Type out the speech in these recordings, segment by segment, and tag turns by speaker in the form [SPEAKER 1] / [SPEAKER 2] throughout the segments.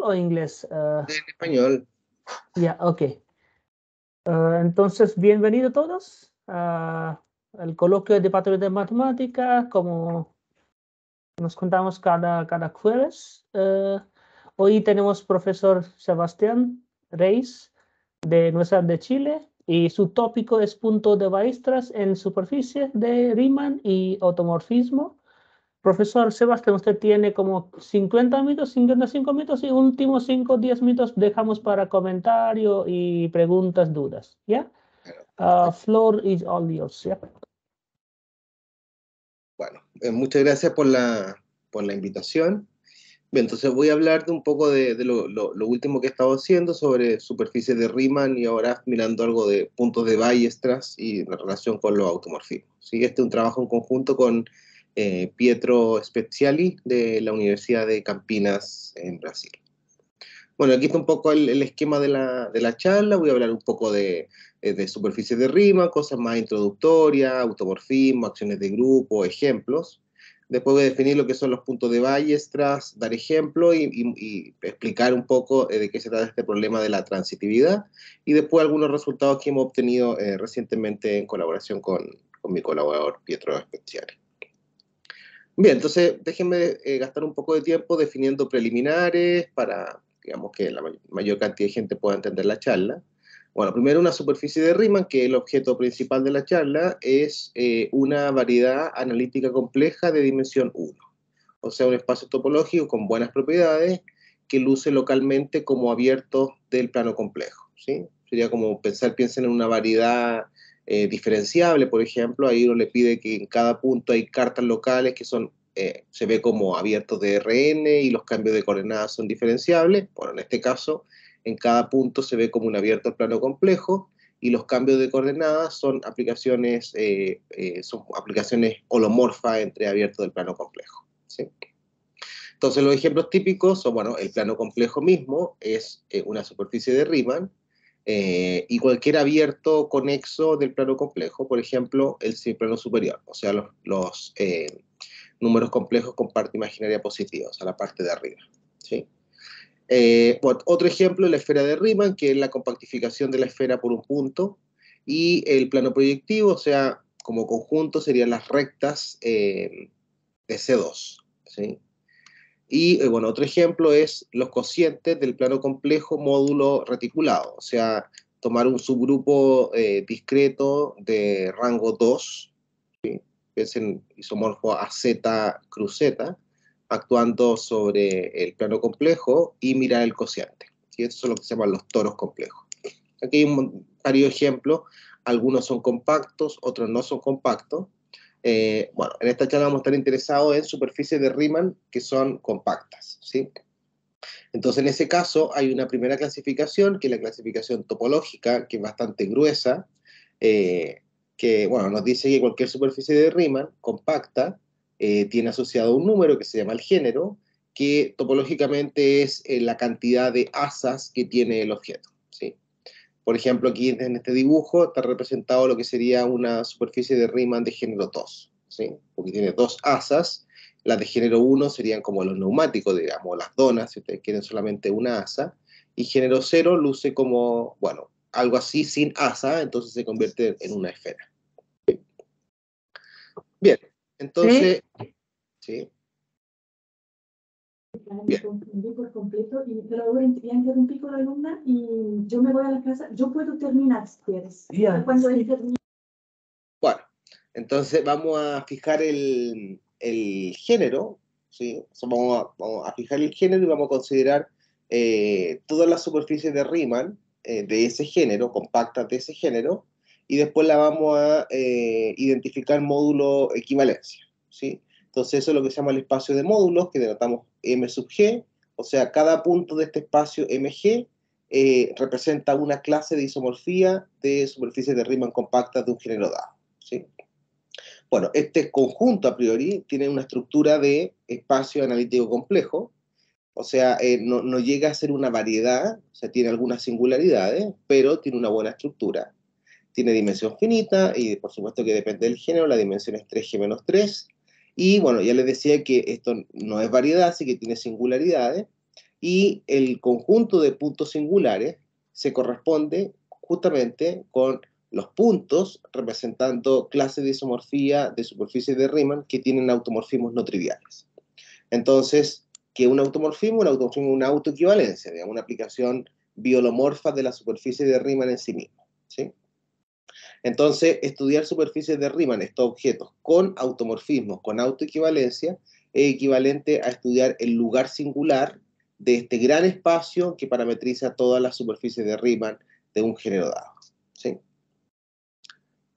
[SPEAKER 1] o inglés?
[SPEAKER 2] En español.
[SPEAKER 1] Ya, ok. Entonces, bienvenidos todos al coloquio del Departamento de Matemática, como nos contamos cada jueves. Hoy tenemos profesor Sebastián Reis de Universidad de Chile y su tópico es punto de Weierstrass en superficie de Riemann y automorfismo. Profesor Sebastián, usted tiene como 50 minutos, 55 minutos y últimos 5 o 10 minutos dejamos para comentario y preguntas, dudas. ¿Ya? Floor is all yours. ¿Ya?
[SPEAKER 2] Bueno, muchas gracias por la invitación. Bien, entonces voy a hablar de un poco de lo último que he estado haciendo sobre superficies de Riemann y ahora mirando algo de puntos de Weierstrass y la relación con los automorfismos. ¿Sí? Este es un trabajo en conjunto con Pietro Speziali de la Universidad de Campinas en Brasil. Bueno, aquí está un poco el esquema de la charla. Voy a hablar un poco de superficies de Riemann, cosas más introductorias, automorfismo, acciones de grupo, ejemplos. Después voy a definir lo que son los puntos de Weierstrass, dar ejemplos y explicar un poco de qué se trata este problema de la transitividad. Y después algunos resultados que hemos obtenido recientemente en colaboración con mi colaborador Pietro Speziali. Bien, entonces déjenme gastar un poco de tiempo definiendo preliminares para, digamos, que la mayor cantidad de gente pueda entender la charla. Bueno, primero una superficie de Riemann, que el objeto principal de la charla es una variedad analítica compleja de dimensión 1. O sea, un espacio topológico con buenas propiedades que luce localmente como abierto del plano complejo, ¿sí? Sería como piensen en una variedad diferenciable, por ejemplo. Ahí uno le pide que en cada punto hay cartas locales que son, se ve como abiertos de Rn y los cambios de coordenadas son diferenciables. Bueno, en este caso, en cada punto se ve como un abierto al plano complejo y los cambios de coordenadas son aplicaciones holomorfas entre abiertos del plano complejo, ¿sí? Entonces los ejemplos típicos son, bueno, el plano complejo mismo es una superficie de Riemann, y cualquier abierto conexo del plano complejo, por ejemplo, el semiplano superior, o sea, los números complejos con parte imaginaria positiva, o sea, la parte de arriba, ¿sí? Bueno, otro ejemplo es la esfera de Riemann, que es la compactificación de la esfera por un punto, y el plano proyectivo, o sea, como conjunto serían las rectas de C2, ¿sí? Y, bueno, otro ejemplo es los cocientes del plano complejo módulo reticulado, o sea, tomar un subgrupo discreto de rango 2, ¿sí? Es en isomorfo a Z cruz Z, actuando sobre el plano complejo y mirar el cociente, ¿sí? Eso es lo que se llaman los toros complejos. Aquí hay varios ejemplos, algunos son compactos, otros no son compactos. Bueno, en esta charla vamos a estar interesados en superficies de Riemann que son compactas, ¿sí? Entonces, en ese caso, hay una primera clasificación, que es la clasificación topológica, que es bastante gruesa, que, bueno, nos dice que cualquier superficie de Riemann compacta tiene asociado un número que se llama el género, que topológicamente es la cantidad de asas que tiene el objeto, ¿sí? Por ejemplo, aquí en este dibujo está representado lo que sería una superficie de Riemann de género 2, ¿sí? Porque tiene dos asas. Las de género 1 serían como los neumáticos, digamos, las donas, si ustedes quieren solamente una asa. Y género 0 luce como, bueno, algo así sin asa, entonces se convierte en una esfera. Bien, entonces, ¿sí?
[SPEAKER 3] Me confundí por completo, pero ahora ya interrumpí con la alumna y yo me voy a la casa. Yo puedo terminar si quieres.
[SPEAKER 1] Yeah.
[SPEAKER 3] Cuando él termine.
[SPEAKER 2] Bueno, entonces vamos a fijar el género, ¿sí? O sea, vamos a fijar el género y vamos a considerar todas las superficies de Riemann de ese género, compactas de ese género, y después la vamos a identificar módulo equivalencia, ¿sí? Entonces eso es lo que se llama el espacio de módulos, que denotamos M sub G, o sea, cada punto de este espacio MG representa una clase de isomorfía de superficies de Riemann compactas de un género dado, ¿sí? Bueno, este conjunto a priori tiene una estructura de espacio analítico complejo, o sea, no llega a ser una variedad, o sea, tiene algunas singularidades, pero tiene una buena estructura. Tiene dimensión finita y por supuesto que depende del género, la dimensión es 3G menos 3. Y bueno, ya les decía que esto no es variedad, así que tiene singularidades. y el conjunto de puntos singulares se corresponde justamente con los puntos representando clases de isomorfía de superficies de Riemann que tienen automorfismos no triviales. Entonces, ¿qué es un automorfismo? Un automorfismo es una autoequivalencia, digamos, una aplicación biolomorfa de la superficie de Riemann en sí misma, ¿sí? Entonces, estudiar superficies de Riemann, estos objetos con automorfismos, con autoequivalencia, es equivalente a estudiar el lugar singular de este gran espacio que parametriza todas las superficies de Riemann de un género dado, ¿sí?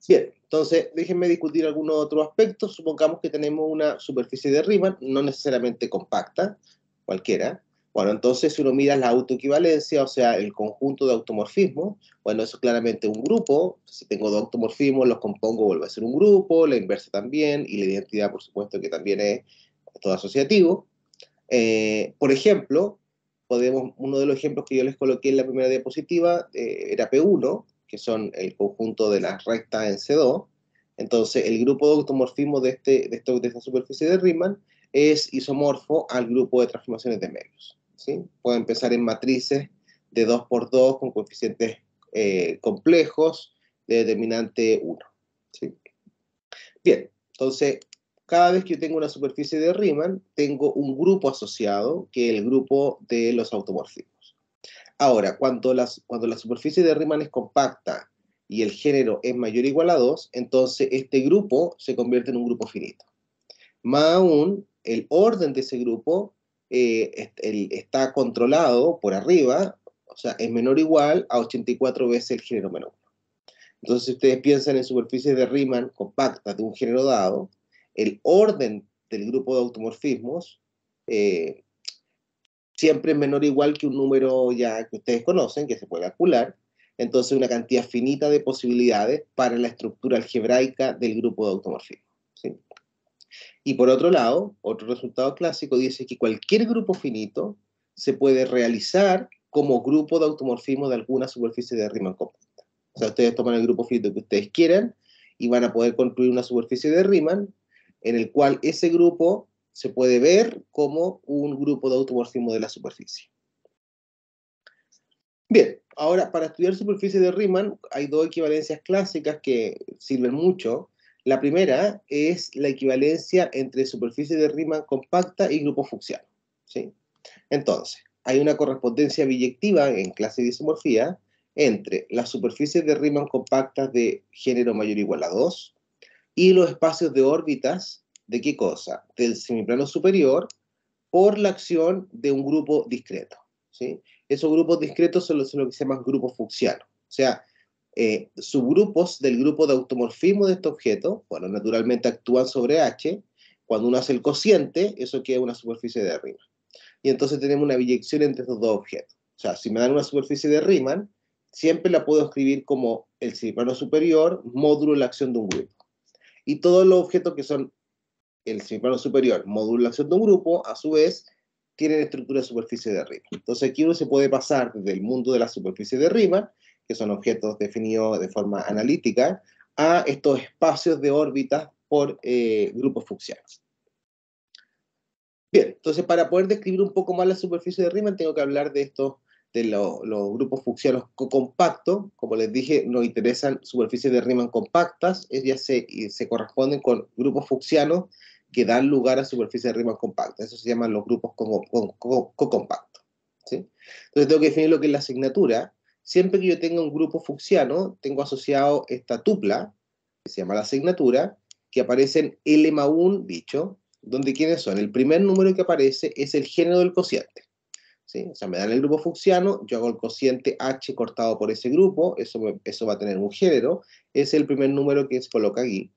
[SPEAKER 2] Bien, entonces déjenme discutir algunos otros aspectos. Supongamos que tenemos una superficie de Riemann, no necesariamente compacta, cualquiera. Bueno, entonces si uno mira la autoequivalencia, o sea, el conjunto de automorfismos, bueno, eso es claramente un grupo. Si tengo dos automorfismos, los compongo, vuelve a ser un grupo, la inversa también, y la identidad, por supuesto, que también es todo asociativo. Por ejemplo, uno de los ejemplos que yo les coloqué en la primera diapositiva era P1, que son el conjunto de las rectas en C2. Entonces, el grupo de automorfismo de esta superficie de Riemann es isomorfo al grupo de transformaciones de medios, ¿sí? Pueden empezar en matrices de 2×2 con coeficientes complejos de determinante 1, ¿sí? Bien, entonces, cada vez que yo tengo una superficie de Riemann, tengo un grupo asociado, que es el grupo de los automorfismos. Ahora, cuando la superficie de Riemann es compacta y el género es mayor o igual a 2, entonces este grupo se convierte en un grupo finito. Más aún, el orden de ese grupo está controlado por arriba, o sea, es menor o igual a 84 veces el género menos 1. Entonces, si ustedes piensan en superficies de Riemann compactas de un género dado, el orden del grupo de automorfismos siempre es menor o igual que un número ya que ustedes conocen, que se puede calcular. Entonces, una cantidad finita de posibilidades para la estructura algebraica del grupo de automorfismos, ¿sí? Y por otro lado, otro resultado clásico dice que cualquier grupo finito se puede realizar como grupo de automorfismo de alguna superficie de Riemann compacta. O sea, ustedes toman el grupo finito que ustedes quieran y van a poder construir una superficie de Riemann en el cual ese grupo se puede ver como un grupo de automorfismo de la superficie. Bien, ahora para estudiar superficie de Riemann hay dos equivalencias clásicas que sirven mucho. La primera es la equivalencia entre superficie de Riemann compacta y grupo fucsiano, ¿sí? Entonces, hay una correspondencia biyectiva en clase de isomorfía entre las superficies de Riemann compactas de género mayor o igual a 2 y los espacios de órbitas, ¿de qué cosa? Del semiplano superior por la acción de un grupo discreto, ¿sí? Esos grupos discretos son lo que se llaman grupos fucsianos. O sea, subgrupos del grupo de automorfismo de este objeto, bueno, naturalmente actúan sobre H. Cuando uno hace el cociente, eso queda una superficie de Riemann. Y entonces tenemos una biyección entre estos dos objetos. O sea, si me dan una superficie de Riemann, siempre la puedo escribir como el semiplano superior módulo la acción de un grupo. Y todos los objetos que son el semiplano superior módulo la acción de un grupo, a su vez, tienen estructura de superficie de Riemann. Entonces aquí uno se puede pasar desde el mundo de la superficie de Riemann, que son objetos definidos de forma analítica, a estos espacios de órbitas por grupos fucsianos. Bien, entonces para poder describir un poco más la superficie de Riemann tengo que hablar de estos, de los grupos fucsianos compactos. Como les dije, nos interesan superficies de Riemann compactas, ellas se corresponden con grupos fucsianos que dan lugar a superficies de Riemann compactas. Eso se llaman los grupos cocompactos, ¿sí? Entonces tengo que definir lo que es la asignatura. Siempre que yo tenga un grupo fucsiano, tengo asociado esta tupla, que se llama la asignatura, que aparece en L+1 dicho, donde ¿quiénes son? El primer número que aparece es el género del cociente, ¿sí? O sea, me dan el grupo fucsiano, yo hago el cociente H cortado por ese grupo, eso va a tener un género, es el primer número que se coloca aquí.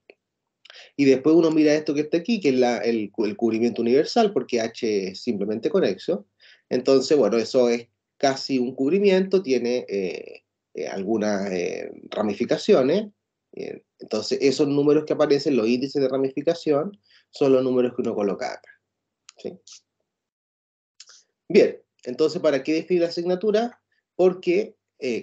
[SPEAKER 2] Y después uno mira esto que está aquí, que es el cubrimiento universal, porque H es simplemente conexo. Entonces, bueno, eso es casi un cubrimiento, tiene algunas ramificaciones. Entonces, esos números que aparecen, los índices de ramificación, son los números que uno coloca acá, ¿sí? Bien, entonces, ¿para qué definir la asignatura? Porque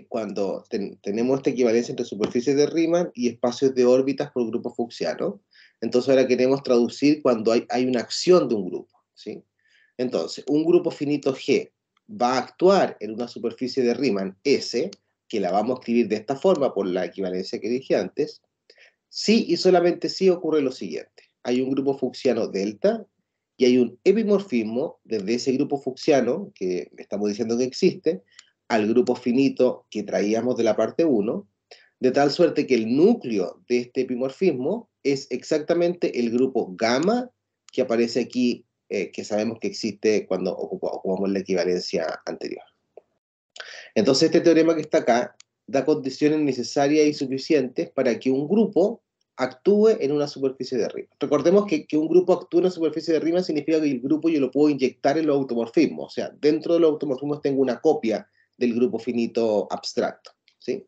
[SPEAKER 2] cuando tenemos esta equivalencia entre superficies de Riemann y espacios de órbitas por grupo fucsiano, entonces ahora queremos traducir cuando hay una acción de un grupo, ¿sí? Entonces, un grupo finito G va a actuar en una superficie de Riemann S, que la vamos a escribir de esta forma por la equivalencia que dije antes, si y solamente si ocurre lo siguiente. Hay un grupo fucsiano delta y hay un epimorfismo desde ese grupo fucsiano, que estamos diciendo que existe, al grupo finito que traíamos de la parte 1, de tal suerte que el núcleo de este epimorfismo es exactamente el grupo gamma que aparece aquí, que sabemos que existe cuando ocupamos la equivalencia anterior. Entonces este teorema que está acá da condiciones necesarias y suficientes para que un grupo actúe en una superficie de Riemann. Recordemos que un grupo actúe en una superficie de Riemann significa que el grupo yo lo puedo inyectar en los automorfismos. O sea, dentro de los automorfismos tengo una copia del grupo finito abstracto, ¿sí?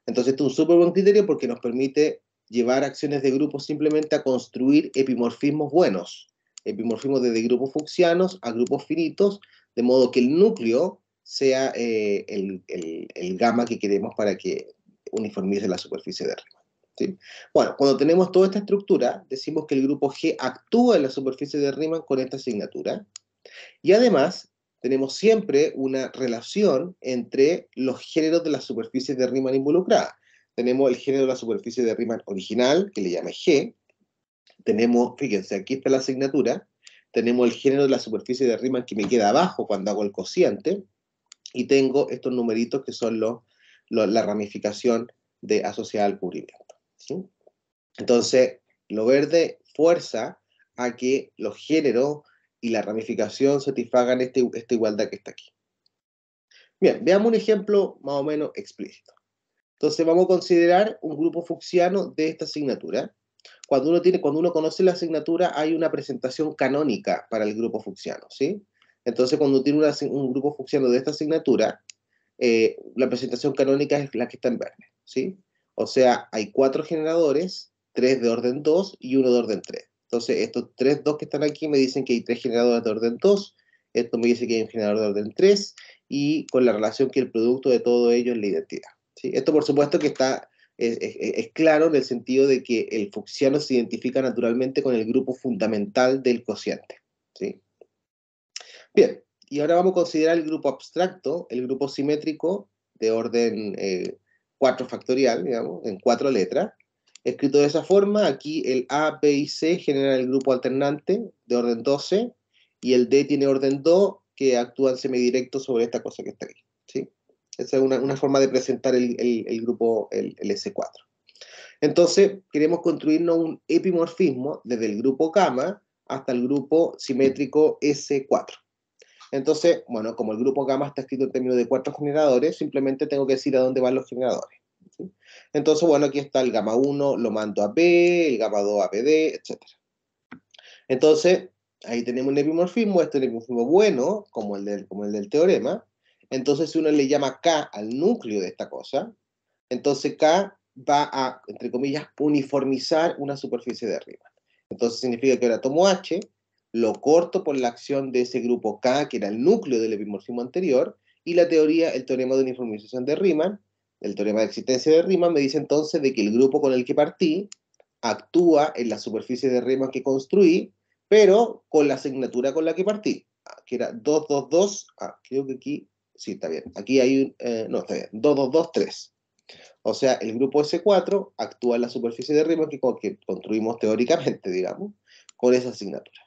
[SPEAKER 2] Entonces esto es un súper buen criterio porque nos permite llevar acciones de grupo simplemente a construir epimorfismos buenos. Epimorfismos desde grupos fucsianos a grupos finitos, de modo que el núcleo sea el gamma que queremos para que uniformice la superficie de Riemann, ¿sí? Bueno, cuando tenemos toda esta estructura, decimos que el grupo G actúa en la superficie de Riemann con esta asignatura. Y además, tenemos siempre una relación entre los géneros de las superficies de Riemann involucradas. Tenemos el género de la superficie de Riemann original, que le llama G. Tenemos, fíjense, aquí está la asignatura. Tenemos el género de la superficie de Riemann que me queda abajo cuando hago el cociente. Y tengo estos numeritos que son la ramificación asociada al cubrimiento, ¿sí? Entonces, lo verde fuerza a que los géneros y la ramificación satisfagan esta igualdad que está aquí. Bien, veamos un ejemplo más o menos explícito. Entonces vamos a considerar un grupo fucsiano de esta asignatura. Cuando uno conoce la asignatura, hay una presentación canónica para el grupo fucsiano, ¿sí? Entonces, cuando tiene un grupo fucsiano de esta asignatura, la presentación canónica es la que está en verde, ¿sí? O sea, hay 4 generadores, 3 de orden 2 y 1 de orden 3. Entonces, estos 3, 2 que están aquí me dicen que hay 3 generadores de orden 2, esto me dice que hay un generador de orden 3, y con la relación que el producto de todo ello es la identidad, ¿sí? Esto, por supuesto, que es claro en el sentido de que el fucsiano se identifica naturalmente con el grupo fundamental del cociente, ¿sí? Bien, y ahora vamos a considerar el grupo abstracto, el grupo simétrico de orden 4 factorial, digamos, en 4 letras. Escrito de esa forma, aquí el A, B y C generan el grupo alternante de orden 12, y el D tiene orden 2, que actúan semidirecto sobre esta cosa que está aquí, ¿sí? Esa es una forma de presentar el grupo, el S4. Entonces, queremos construirnos un epimorfismo desde el grupo gamma hasta el grupo simétrico S4. Entonces, bueno, como el grupo gamma está escrito en términos de 4 generadores, simplemente tengo que decir a dónde van los generadores, ¿sí? Entonces, bueno, aquí está el gamma 1, lo mando a B, el gamma 2 a BD, etc. Entonces, ahí tenemos un epimorfismo, este es un epimorfismo bueno, como el del teorema. Entonces, si uno le llama K al núcleo de esta cosa, entonces K va a, entre comillas, uniformizar una superficie de Riemann. Entonces significa que ahora tomo H, lo corto por la acción de ese grupo K, que era el núcleo del epimorfismo anterior, y la teoría, el teorema de uniformización de Riemann, el teorema de existencia de Riemann, me dice entonces de que el grupo con el que partí actúa en la superficie de Riemann que construí, pero con la asignatura con la que partí, que era 2, 2, 2, creo que aquí, sí, está bien, aquí hay, no, está bien, 2, 2, 2, 3. O sea, el grupo S4 actúa en la superficie de Riemann que construimos teóricamente, digamos, con esa asignatura.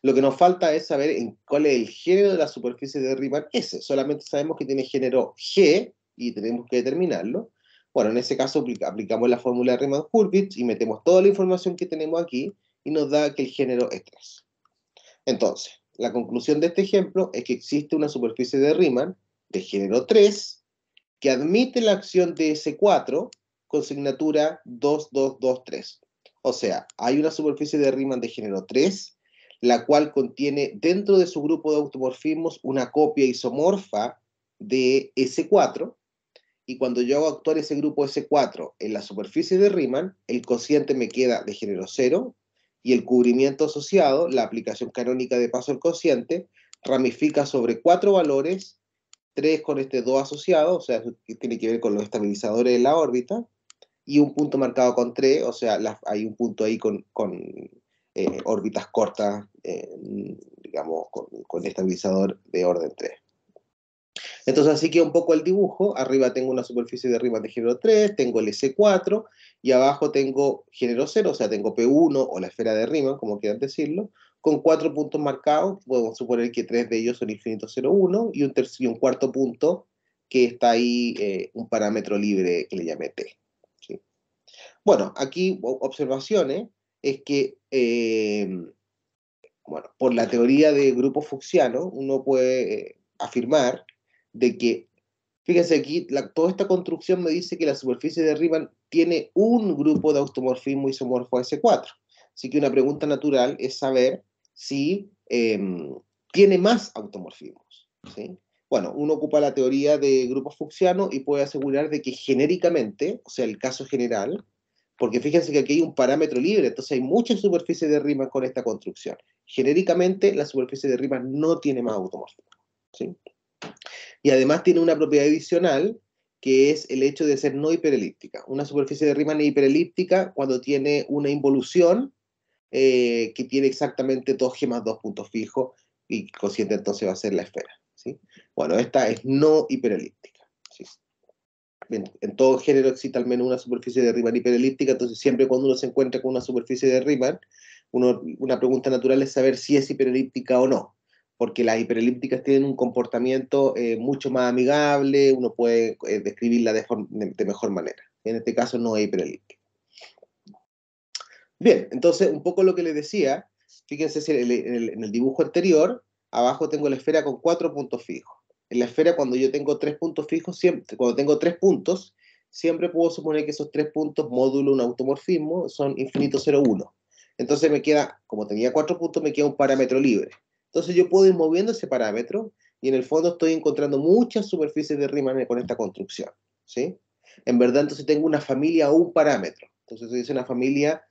[SPEAKER 2] Lo que nos falta es saber cuál es el género de la superficie de Riemann S. Solamente sabemos que tiene género G y tenemos que determinarlo. Bueno, en ese caso aplicamos la fórmula de Riemann-Hurwitz y metemos toda la información que tenemos aquí y nos da que el género es 3. Entonces, la conclusión de este ejemplo es que existe una superficie de Riemann de género 3 que admite la acción de S4 con signatura 2, 2, 2, 3. O sea, hay una superficie de Riemann de género 3, la cual contiene dentro de su grupo de automorfismos una copia isomorfa de S4, y cuando yo hago actuar ese grupo S4 en la superficie de Riemann, el cociente me queda de género 0, y el cubrimiento asociado, la aplicación canónica de paso al cociente, ramifica sobre 4 valores, 3 con este 2 asociado, o sea, que tiene que ver con los estabilizadores de la órbita, y un punto marcado con 3, o sea, hay un punto ahí órbitas cortas, digamos, con estabilizador de orden 3. Entonces así queda un poco el dibujo. Arriba tengo una superficie de Riemann de género 3, tengo el S4, y abajo tengo género 0, o sea, tengo P1 o la esfera de Riemann, como quieran decirlo, con 4 puntos marcados. Podemos suponer que 3 de ellos son infinitos 0, 1, y un cuarto punto que está ahí, un parámetro libre que le llamé T. ¿Sí? Bueno, aquí observaciones es que, bueno, por la teoría de grupos fucsianos, uno puede afirmar de que, fíjense aquí, toda esta construcción me dice que la superficie de Riemann tiene un grupo de automorfismo isomorfo S4. Así que una pregunta natural es saber si tiene más automorfismos, ¿sí? Bueno, uno ocupa la teoría de grupos fucsianos y puede asegurar de que genéricamente, o sea, el caso general, porque fíjense que aquí hay un parámetro libre, entonces hay muchas superficies de Riemann con esta construcción. Genéricamente, la superficie de Riemann no tiene más automorfismo, ¿sí? Y además tiene una propiedad adicional, que es el hecho de ser no hiperelíptica. Una superficie de Riemann es hiperelíptica cuando tiene una involución que tiene exactamente 2G más 2 puntos fijos, y cociente entonces va a ser la esfera, ¿sí? Bueno, esta es no hiperelíptica, ¿sí? En todo género existe al menos una superficie de Riemann hiperelíptica, entonces siempre cuando uno se encuentra con una superficie de Riemann, una pregunta natural es saber si es hiperelíptica o no, porque las hiperelípticas tienen un comportamiento mucho más amigable, uno puede describirla de mejor manera. En este caso no es hiperelíptica. Bien, entonces un poco lo que les decía, fíjense en el dibujo anterior, abajo tengo la esfera con 4 puntos fijos. En la esfera, cuando yo tengo 3 puntos fijos, cuando tengo 3 puntos, siempre puedo suponer que esos 3 puntos, módulo un automorfismo, son infinito 0, 1. Entonces me queda, como tenía 4 puntos, me queda un parámetro libre. Entonces yo puedo ir moviendo ese parámetro, y en el fondo estoy encontrando muchas superficies de Riemann con esta construcción, ¿sí? En verdad, entonces tengo una familia o un parámetro. Entonces es una familia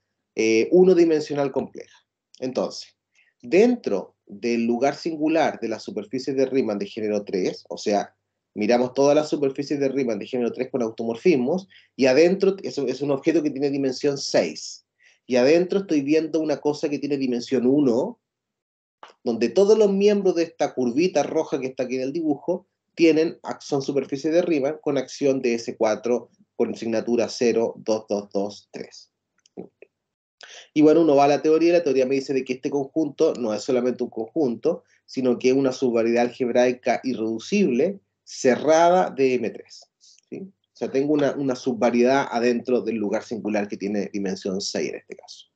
[SPEAKER 2] unidimensional compleja. Entonces, dentro del lugar singular de las superficies de Riemann de género 3, o sea, miramos todas las superficies de Riemann de género 3 con automorfismos, y adentro es un objeto que tiene dimensión 6. Y adentro estoy viendo una cosa que tiene dimensión 1, donde todos los miembros de esta curvita roja que está aquí en el dibujo son superficies de Riemann con acción de S4 con asignatura 0, 2, 2, 2, 3. Y bueno, uno va a la teoría me dice de que este conjunto no es solamente un conjunto, sino que es una subvariedad algebraica irreducible cerrada de M3. ¿Sí? O sea, tengo una subvariedad adentro del lugar singular que tiene dimensión 6 en este caso.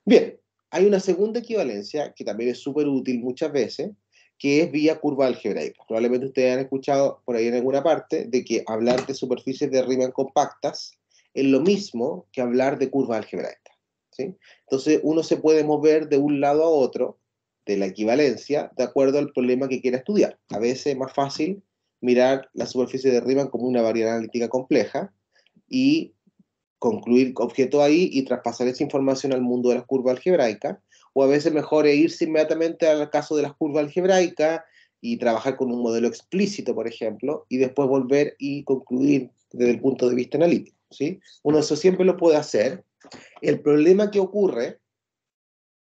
[SPEAKER 2] Bien, hay una segunda equivalencia que también es súper útil muchas veces, que es vía curva algebraica. Probablemente ustedes han escuchado por ahí en alguna parte de que hablar de superficies de Riemann compactas es lo mismo que hablar de curva algebraica, ¿sí? Entonces uno se puede mover de un lado a otro de la equivalencia de acuerdo al problema que quiera estudiar. A veces es más fácil mirar la superficie de Riemann como una variedad analítica compleja y concluir objeto ahí y traspasar esa información al mundo de las curvas algebraicas, o a veces mejor es irse inmediatamente al caso de las curvas algebraicas y trabajar con un modelo explícito, por ejemplo, y después volver y concluir desde el punto de vista analítico, ¿sí? Uno eso siempre lo puede hacer. El problema que ocurre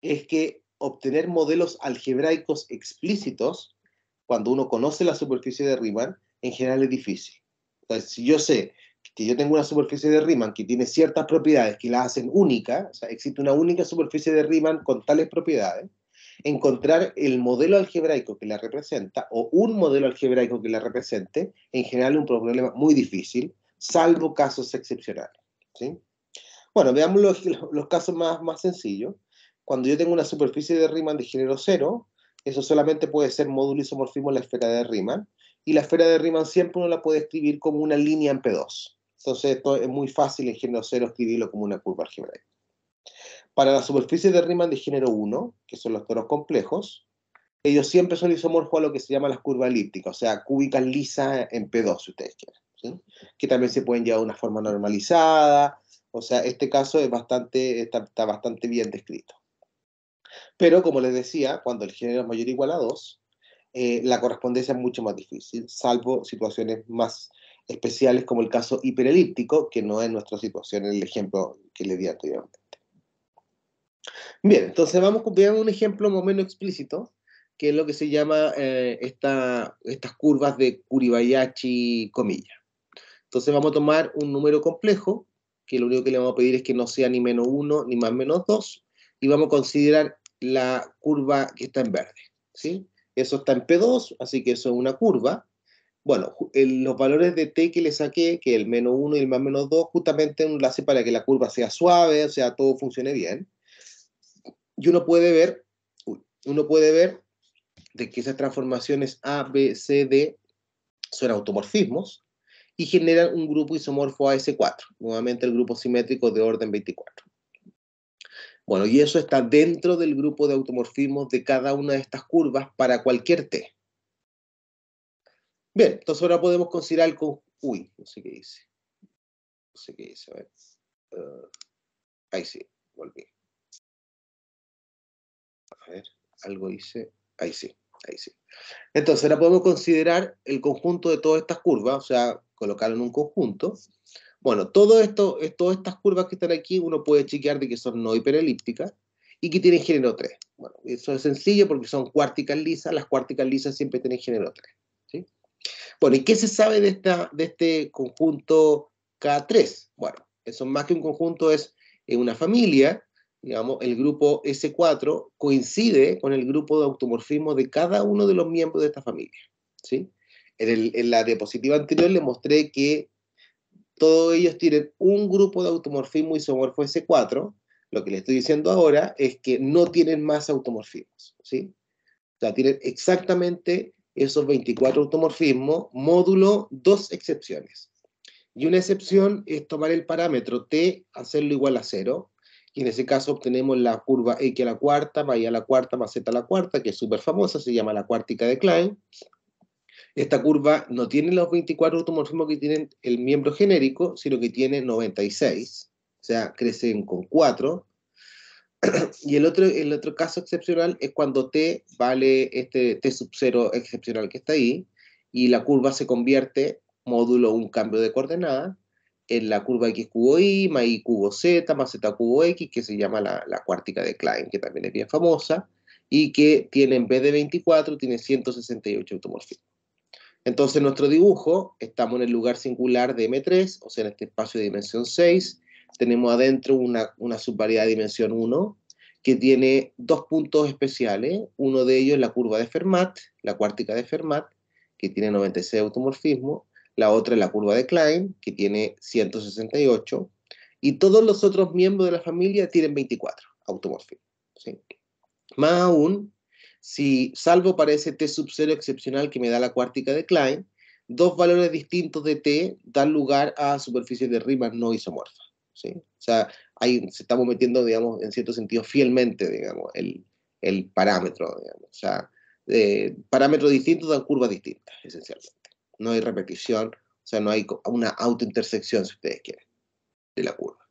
[SPEAKER 2] es que obtener modelos algebraicos explícitos, cuando uno conoce la superficie de Riemann, en general es difícil. Entonces, si yo sé que yo tengo una superficie de Riemann que tiene ciertas propiedades que la hacen única, o sea, existe una única superficie de Riemann con tales propiedades, encontrar el modelo algebraico que la representa o un modelo algebraico que la represente, en general es un problema muy difícil, salvo casos excepcionales, ¿sí? Bueno, veamos los casos más sencillos. Cuando yo tengo una superficie de Riemann de género 0, eso solamente puede ser módulo isomorfismo en la esfera de Riemann, y la esfera de Riemann siempre uno la puede escribir como una línea en P2. Entonces esto es muy fácil en género 0 escribirlo como una curva algebraica. Para las superficies de Riemann de género 1, que son los toros complejos, ellos siempre son isomorfos a lo que se llama las curvas elípticas, o sea, cúbicas lisas en P2, si ustedes quieren, ¿sí? Que también se pueden llevar a una forma normalizada. O sea, este caso es está bastante bien descrito. Pero, como les decía, cuando el género es mayor o igual a 2, la correspondencia es mucho más difícil, salvo situaciones más especiales como el caso hiperelíptico, que no es nuestra situación en el ejemplo que les di anteriormente. Bien, entonces veamos un ejemplo más o menos explícito, que es lo que se llama estas curvas de Kuribayashi-Komilla. Entonces vamos a tomar un número complejo, que lo único que le vamos a pedir es que no sea ni menos 1 ni más menos 2, y vamos a considerar la curva que está en verde, ¿sí? Eso está en P2, así que eso es una curva. Bueno, los valores de t que le saqué, que el menos 1 y el más menos 2, justamente un enlace para que la curva sea suave, o sea, todo funcione bien. Y uno puede ver de que esas transformaciones A, B, C, D son automorfismos y generan un grupo isomorfo AS4, nuevamente el grupo simétrico de orden 24. Bueno, y eso está dentro del grupo de automorfismos de cada una de estas curvas para cualquier T. Bien, entonces ahora podemos considerar el conjunto. Uy, no sé qué dice. No sé qué dice, a ver. Ahí sí, volví. A ver, algo dice. Ahí sí, ahí sí. Entonces ahora podemos considerar el conjunto de todas estas curvas, o sea, colocarlo en un conjunto. Bueno, todas estas curvas que están aquí, uno puede chequear de que son no hiperelípticas y que tienen género 3. Bueno, eso es sencillo porque son cuárticas lisas, las cuárticas lisas siempre tienen género 3. ¿Sí? Bueno, ¿y qué se sabe de este conjunto K3? Bueno, eso más que un conjunto es una familia, digamos, el grupo S4 coincide con el grupo de automorfismo de cada uno de los miembros de esta familia, ¿sí? En la diapositiva anterior les mostré que todos ellos tienen un grupo de automorfismo isomorfo S4, lo que les estoy diciendo ahora es que no tienen más automorfismos, ¿sí? O sea, tienen exactamente esos 24 automorfismos, módulo 2 excepciones. Y una excepción es tomar el parámetro t, hacerlo igual a 0, y en ese caso obtenemos la curva x a la cuarta, más y a la cuarta, más z a la cuarta, que es súper famosa, se llama la cuártica de Klein. Esta curva no tiene los 24 automorfismos que tienen el miembro genérico, sino que tiene 96, o sea, crecen con 4. Y el otro caso excepcional es cuando t vale este t sub 0 excepcional que está ahí, y la curva se convierte, módulo un cambio de coordenada, en la curva x cubo y más y cubo z más z cubo x, que se llama la cuártica de Klein, que también es bien famosa, y que tiene en vez de 24, tiene 168 automorfismos. Entonces, en nuestro dibujo, estamos en el lugar singular de M3, o sea, en este espacio de dimensión 6, tenemos adentro una subvariedad de dimensión 1, que tiene dos puntos especiales. Uno de ellos es la curva de Fermat, la cuártica de Fermat, que tiene 96 automorfismos. La otra es la curva de Klein, que tiene 168. Y todos los otros miembros de la familia tienen 24 automorfismos, ¿sí? Más aún, si salvo para ese t sub 0 excepcional que me da la cuártica de Klein, dos valores distintos de t dan lugar a superficies de Riemann no isomorfas, ¿sí? O sea, ahí se estamos metiendo, digamos, en cierto sentido, fielmente, digamos, el parámetro, digamos. O sea, parámetros distintos dan curvas distintas, esencialmente. No hay repetición, o sea, no hay una autointersección, si ustedes quieren, de la curva.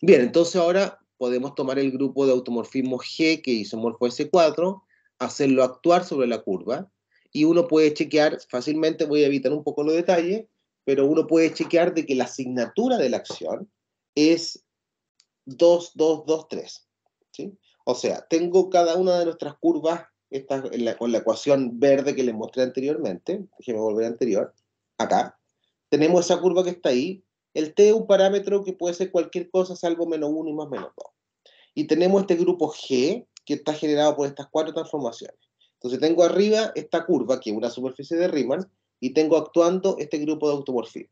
[SPEAKER 2] Bien, entonces ahora podemos tomar el grupo de automorfismo G, que isomorfo S4, hacerlo actuar sobre la curva, y uno puede chequear fácilmente, voy a evitar un poco los detalles, pero uno puede chequear de que la asignatura de la acción es 2, 2, 2, 3. ¿Sí? O sea, tengo cada una de nuestras curvas con la ecuación verde que les mostré anteriormente, déjenme volver anterior, acá. Tenemos esa curva que está ahí. El t es un parámetro que puede ser cualquier cosa salvo menos 1 y más menos 2. Y tenemos este grupo G que está generado por estas cuatro transformaciones. Entonces tengo arriba esta curva, que es una superficie de Riemann, y tengo actuando este grupo de automorfismo.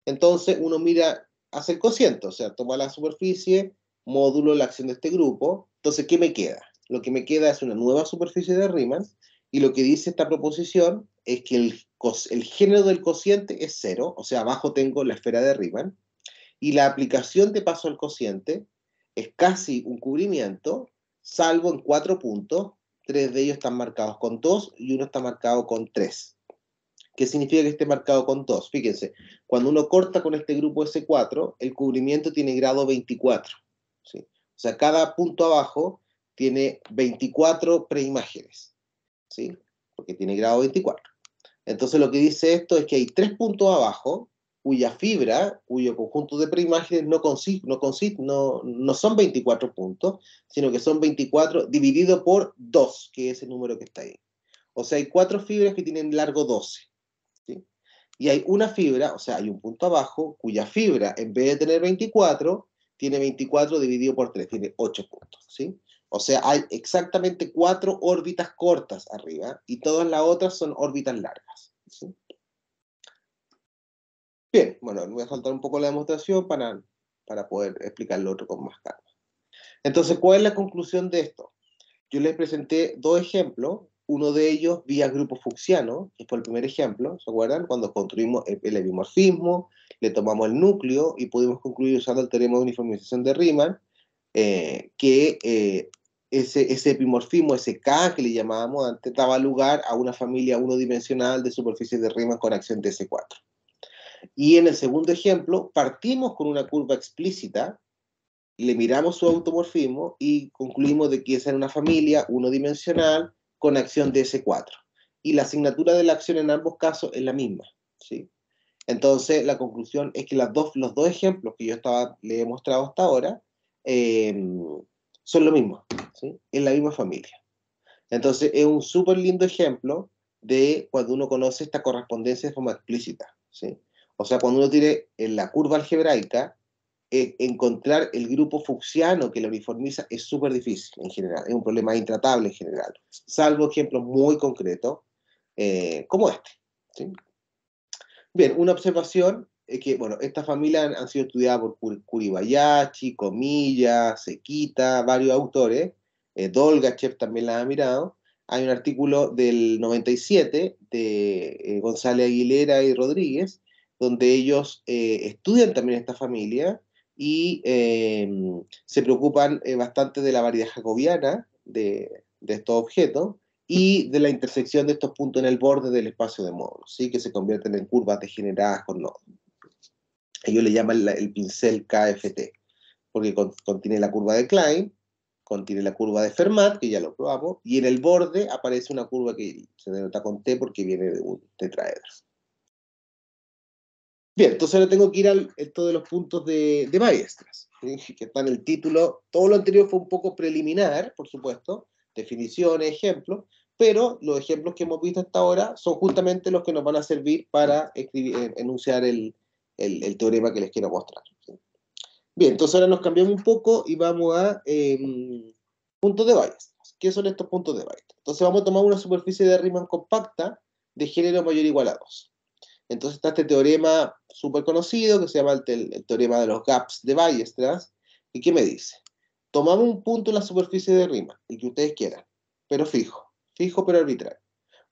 [SPEAKER 2] Entonces uno mira, hace el cociente, o sea, toma la superficie, módulo la acción de este grupo. Entonces, ¿qué me queda? Lo que me queda es una nueva superficie de Riemann, y lo que dice esta proposición es que el género del cociente es 0, o sea, abajo tengo la esfera de Riemann, y la aplicación de paso al cociente es casi un cubrimiento, salvo en 4 puntos, 3 de ellos están marcados con 2 y uno está marcado con 3. ¿Qué significa que esté marcado con 2? Fíjense, cuando uno corta con este grupo S4, el cubrimiento tiene grado 24. ¿Sí? O sea, cada punto abajo tiene 24 preimágenes, ¿sí? Porque tiene grado 24. Entonces lo que dice esto es que hay 3 puntos abajo cuya fibra, cuyo conjunto de preimágenes no son 24 puntos, sino que son 24 dividido por 2, que es el número que está ahí. O sea, hay 4 fibras que tienen largo 12. ¿Sí? Y hay una fibra, o sea, hay un punto abajo, cuya fibra, en vez de tener 24, tiene 24 dividido por 3, tiene 8 puntos. ¿Sí? O sea, hay exactamente 4 órbitas cortas arriba, y todas las otras son órbitas largas. ¿Sí? Bien, bueno, me voy a saltar un poco la demostración para poder explicar lo otro con más calma. Entonces, ¿cuál es la conclusión de esto? Yo les presenté 2 ejemplos, uno de ellos vía grupo fucsiano, que fue el primer ejemplo, ¿se acuerdan? Cuando construimos el ebimorfismo, le tomamos el núcleo y pudimos concluir usando el teorema de uniformización de Riemann, que ese epimorfismo, ese K que le llamábamos antes, daba lugar a una familia unidimensional de superficies de Riemann con acción de S4. Y en el segundo ejemplo, partimos con una curva explícita, le miramos su automorfismo y concluimos de que esa era una familia unidimensional con acción de S4. Y la asignatura de la acción en ambos casos es la misma. ¿Sí? Entonces, la conclusión es que los dos ejemplos que le he mostrado hasta ahora son lo mismo, ¿sí? Es la misma familia. Entonces, es un súper lindo ejemplo de cuando uno conoce esta correspondencia de forma explícita. ¿Sí? O sea, cuando uno tiene en la curva algebraica, encontrar el grupo fucsiano que la uniformiza es súper difícil en general, es un problema intratable en general, salvo ejemplos muy concretos como este. ¿Sí? Bien, una observación es que, bueno, estas familias han sido estudiadas por Kuribayashi, Comilla, Sekita, varios autores, Dolgachev también las ha mirado. Hay un artículo del 97 de González Aguilera y Rodríguez, donde ellos estudian también esta familia y se preocupan bastante de la variedad jacobiana de estos objetos y de la intersección de estos puntos en el borde del espacio de módulos, ¿sí? Que se convierten en curvas degeneradas con nodos. Ellos le llaman el pincel KFT, porque contiene la curva de Klein, contiene la curva de Fermat, que ya lo probamos, y en el borde aparece una curva que se denota con T porque viene de un tetraedro. Bien, entonces ahora tengo que ir al esto de los puntos de Weierstrass, ¿sí? Que está en el título. Todo lo anterior fue un poco preliminar, por supuesto, definiciones, ejemplos, pero los ejemplos que hemos visto hasta ahora son justamente los que nos van a servir para enunciar el teorema que les quiero mostrar. ¿Sí? Bien, entonces ahora nos cambiamos un poco y vamos a puntos de Weierstrass. ¿Qué son estos puntos de Weierstrass? Entonces vamos a tomar una superficie de Riemann compacta de género mayor o igual a 2. Entonces está este teorema súper conocido que se llama el teorema de los gaps de Weierstrass. ¿Y qué me dice? Tomamos un punto en la superficie de Riemann, el que ustedes quieran, pero fijo pero arbitrario.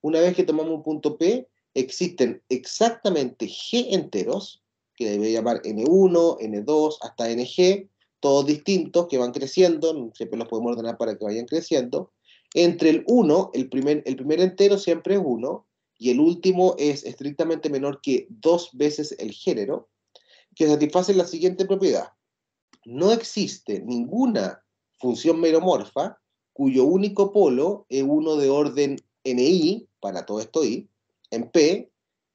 [SPEAKER 2] Una vez que tomamos un punto P, existen exactamente G enteros, que le voy a llamar N1, N2, hasta NG, todos distintos, que van creciendo, siempre los podemos ordenar para que vayan creciendo. Entre el 1, el primer entero siempre es 1, y el último es estrictamente menor que 2 veces el género, que satisface la siguiente propiedad. No existe ninguna función meromorfa cuyo único polo es uno de orden NI, para todo esto I, en P,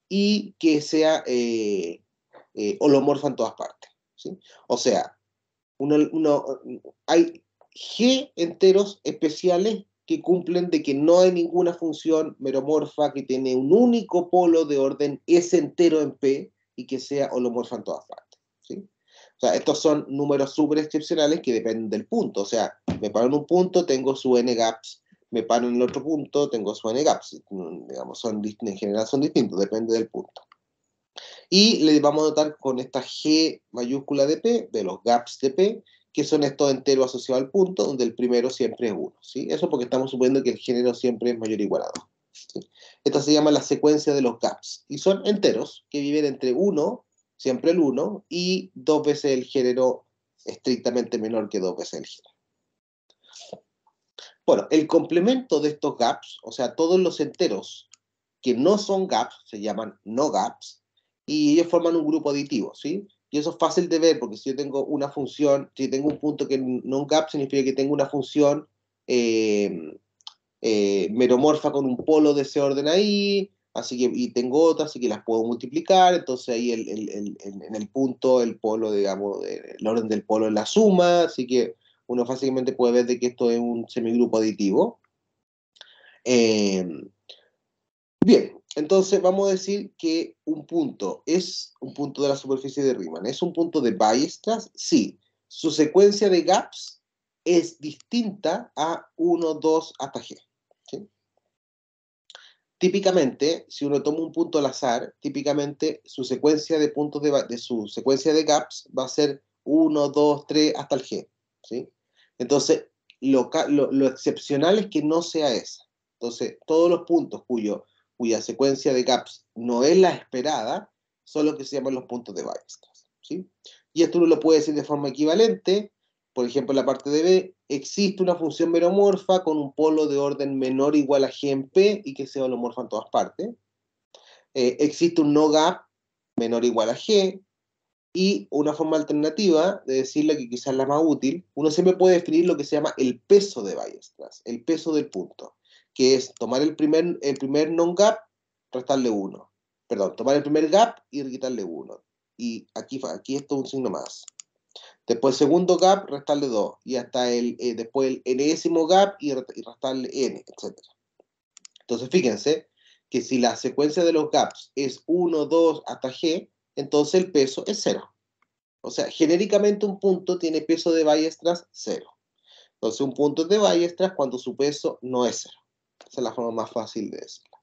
[SPEAKER 2] y que sea holomorfa en todas partes. ¿Sí? O sea, hay G enteros especiales que cumplen de que no hay ninguna función meromorfa que tiene un único polo de orden S entero en P y que sea holomorfa en todas partes. ¿Sí? O sea, estos son números súper excepcionales que dependen del punto. O sea, me paro en un punto, tengo su n gaps, me paro en el otro punto, tengo su n gaps. Digamos, en general son distintos, depende del punto. Y le vamos a notar con esta G mayúscula de P, de los gaps de P, que son estos enteros asociados al punto, donde el primero siempre es 1. ¿Sí? Eso porque estamos suponiendo que el género siempre es mayor o igual a 2. ¿Sí? Esta se llama la secuencia de los gaps. Y son enteros que viven entre 1, siempre el 1, y 2 veces el género estrictamente menor que 2 veces el género. Bueno, el complemento de estos gaps, o sea, todos los enteros que no son gaps, se llaman no gaps, y ellos forman un grupo aditivo, ¿sí? Y eso es fácil de ver, porque si yo tengo una función, si tengo un punto que no un gap, significa que tengo una función meromorfa con un polo de ese orden ahí, así que, y tengo otras, así que las puedo multiplicar, entonces ahí en el punto, el polo, digamos, el orden del polo es la suma, así que uno fácilmente puede ver de que esto es un semigrupo aditivo. Bien, entonces vamos a decir que un punto es un punto de la superficie de Riemann. ¿Es un punto de Weierstrass? Sí. Su secuencia de gaps es distinta a 1, 2 hasta G. ¿Sí? Típicamente, si uno toma un punto al azar, típicamente su secuencia de puntos de su secuencia de gaps va a ser 1, 2, 3 hasta el G. ¿Sí? Entonces, lo excepcional es que no sea esa. Entonces, todos los puntos cuya secuencia de gaps no es la esperada son los que se llaman los puntos de Weierstrass. ¿Sí? Y esto uno lo puede decir de forma equivalente. Por ejemplo, en la parte de B, existe una función meromorfa con un polo de orden menor o igual a G en P y que sea holomorfa en todas partes. Existe un no gap menor o igual a G, y una forma alternativa de decirle, que quizás la más útil, uno siempre puede definir lo que se llama el peso de Weierstrass, el peso del punto, que es tomar el primer non-gap, restarle 1. Perdón, tomar el primer gap y quitarle 1. Y aquí esto es un signo más. Después el segundo gap, restarle 2. Y hasta después el enésimo gap y restarle n, etc. Entonces fíjense que si la secuencia de los gaps es 1, 2 hasta g, entonces el peso es 0. O sea, genéricamente un punto tiene peso de Weierstrass 0. Entonces un punto es de Weierstrass cuando su peso no es 0. Esa es la forma más fácil de decirlo.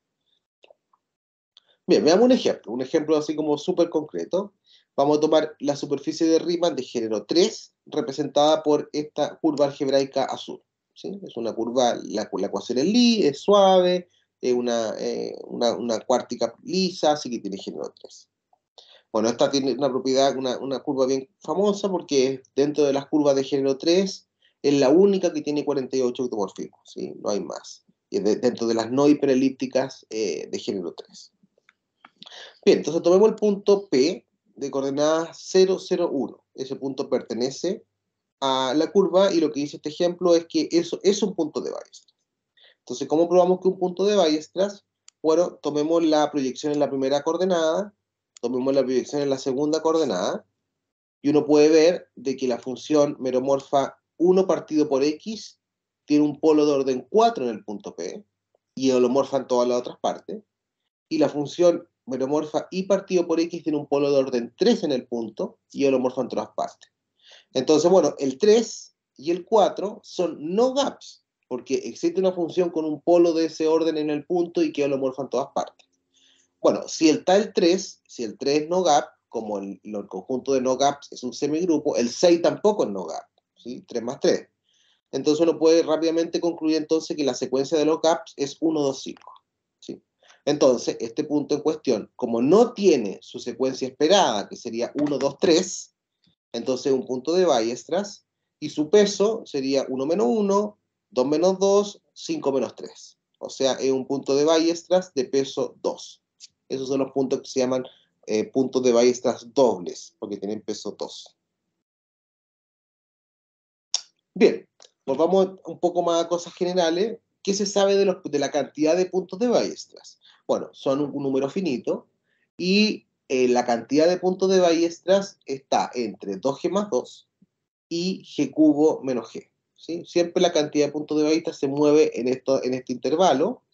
[SPEAKER 2] Bien, veamos un ejemplo así como súper concreto. Vamos a tomar la superficie de Riemann de género 3, representada por esta curva algebraica azul. ¿Sí? Es una curva, la ecuación es Lie, es suave, es una cuártica lisa, así que tiene género 3. Bueno, esta tiene una propiedad, una curva bien famosa porque dentro de las curvas de género 3 es la única que tiene 48 automorfismos, ¿sí? No hay más. Y es dentro de las no hiperelípticas de género 3. Bien, entonces tomemos el punto P de coordenadas 0, 0, 1. Ese punto pertenece a la curva y lo que dice este ejemplo es que eso es un punto de Weierstrass. Entonces, ¿cómo probamos que un punto de Weierstrass? Bueno, tomemos la proyección en la primera coordenada, tomemos la proyección en la segunda coordenada, y uno puede ver de que la función meromorfa 1 partido por x tiene un polo de orden 4 en el punto P, y holomorfa en todas las otras partes, y la función meromorfa y partido por x tiene un polo de orden 3 en el punto, y holomorfa en todas partes. Entonces, bueno, el 3 y el 4 son no gaps, porque existe una función con un polo de ese orden en el punto y que holomorfa en todas partes. Bueno, si el 3 es no gap, como el conjunto de no gaps es un semigrupo, el 6 tampoco es no gap, ¿sí? 3 más 3. Entonces uno puede rápidamente concluir entonces que la secuencia de los gaps es 1, 2, 5. ¿Sí? Entonces, este punto en cuestión, como no tiene su secuencia esperada, que sería 1, 2, 3, entonces es un punto de Weierstrass, y su peso sería 1 menos 1, 2 menos 2, 5 menos 3. O sea, es un punto de Weierstrass de peso 2. Esos son los puntos que se llaman puntos de Weierstrass dobles, porque tienen peso 2. Bien, volvamos un poco más a cosas generales. ¿Qué se sabe de la cantidad de puntos de Weierstrass? Bueno, son un número finito, y la cantidad de puntos de Weierstrass está entre 2g más 2 y g cubo menos g. ¿Sí? Siempre la cantidad de puntos de Weierstrass se mueve en este intervalo,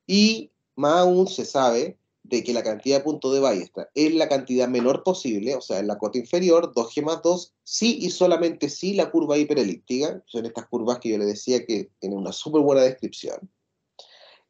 [SPEAKER 2] y más aún se sabe de que la cantidad de puntos de Weierstrass es la cantidad menor posible, o sea, en la cota inferior, 2g más 2, sí y solamente si la curva hiperelíptica, son estas curvas que yo les decía que tienen una súper buena descripción.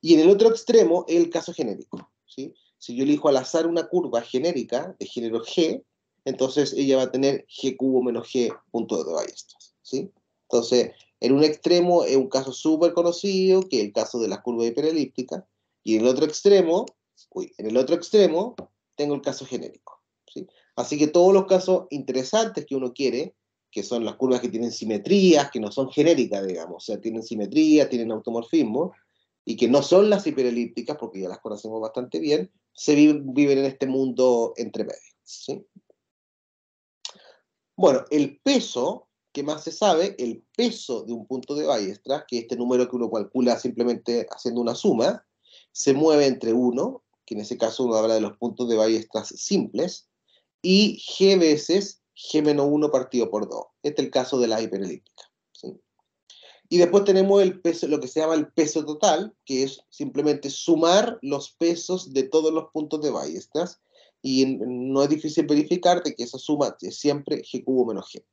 [SPEAKER 2] Y en el otro extremo es el caso genérico, ¿sí? Si yo elijo al azar una curva genérica de género G, entonces ella va a tener g cubo menos g puntos de Weierstrass, ¿sí? Entonces, en un extremo es un caso súper conocido, que es el caso de la curva hiperelíptica, y en el otro extremo, tengo el caso genérico, ¿sí? Así que todos los casos interesantes que uno quiere, que son las curvas que tienen simetrías, que no son genéricas, digamos, o sea, tienen simetría, tienen automorfismo, y que no son las hiperelípticas, porque ya las conocemos bastante bien, se viven en este mundo entre medio, ¿sí? Bueno, el peso, ¿qué más se sabe? El peso de un punto de Weierstrass, que es este número que uno calcula simplemente haciendo una suma, se mueve entre 1 que en ese caso uno habla de los puntos de Weierstrass simples, y G veces G-1 partido por 2. Este es el caso de la hiperelíptica, ¿sí? Y después tenemos el peso, lo que se llama el peso total, que es simplemente sumar los pesos de todos los puntos de Weierstrass, y no es difícil verificar de que esa suma es siempre G cubo menos G.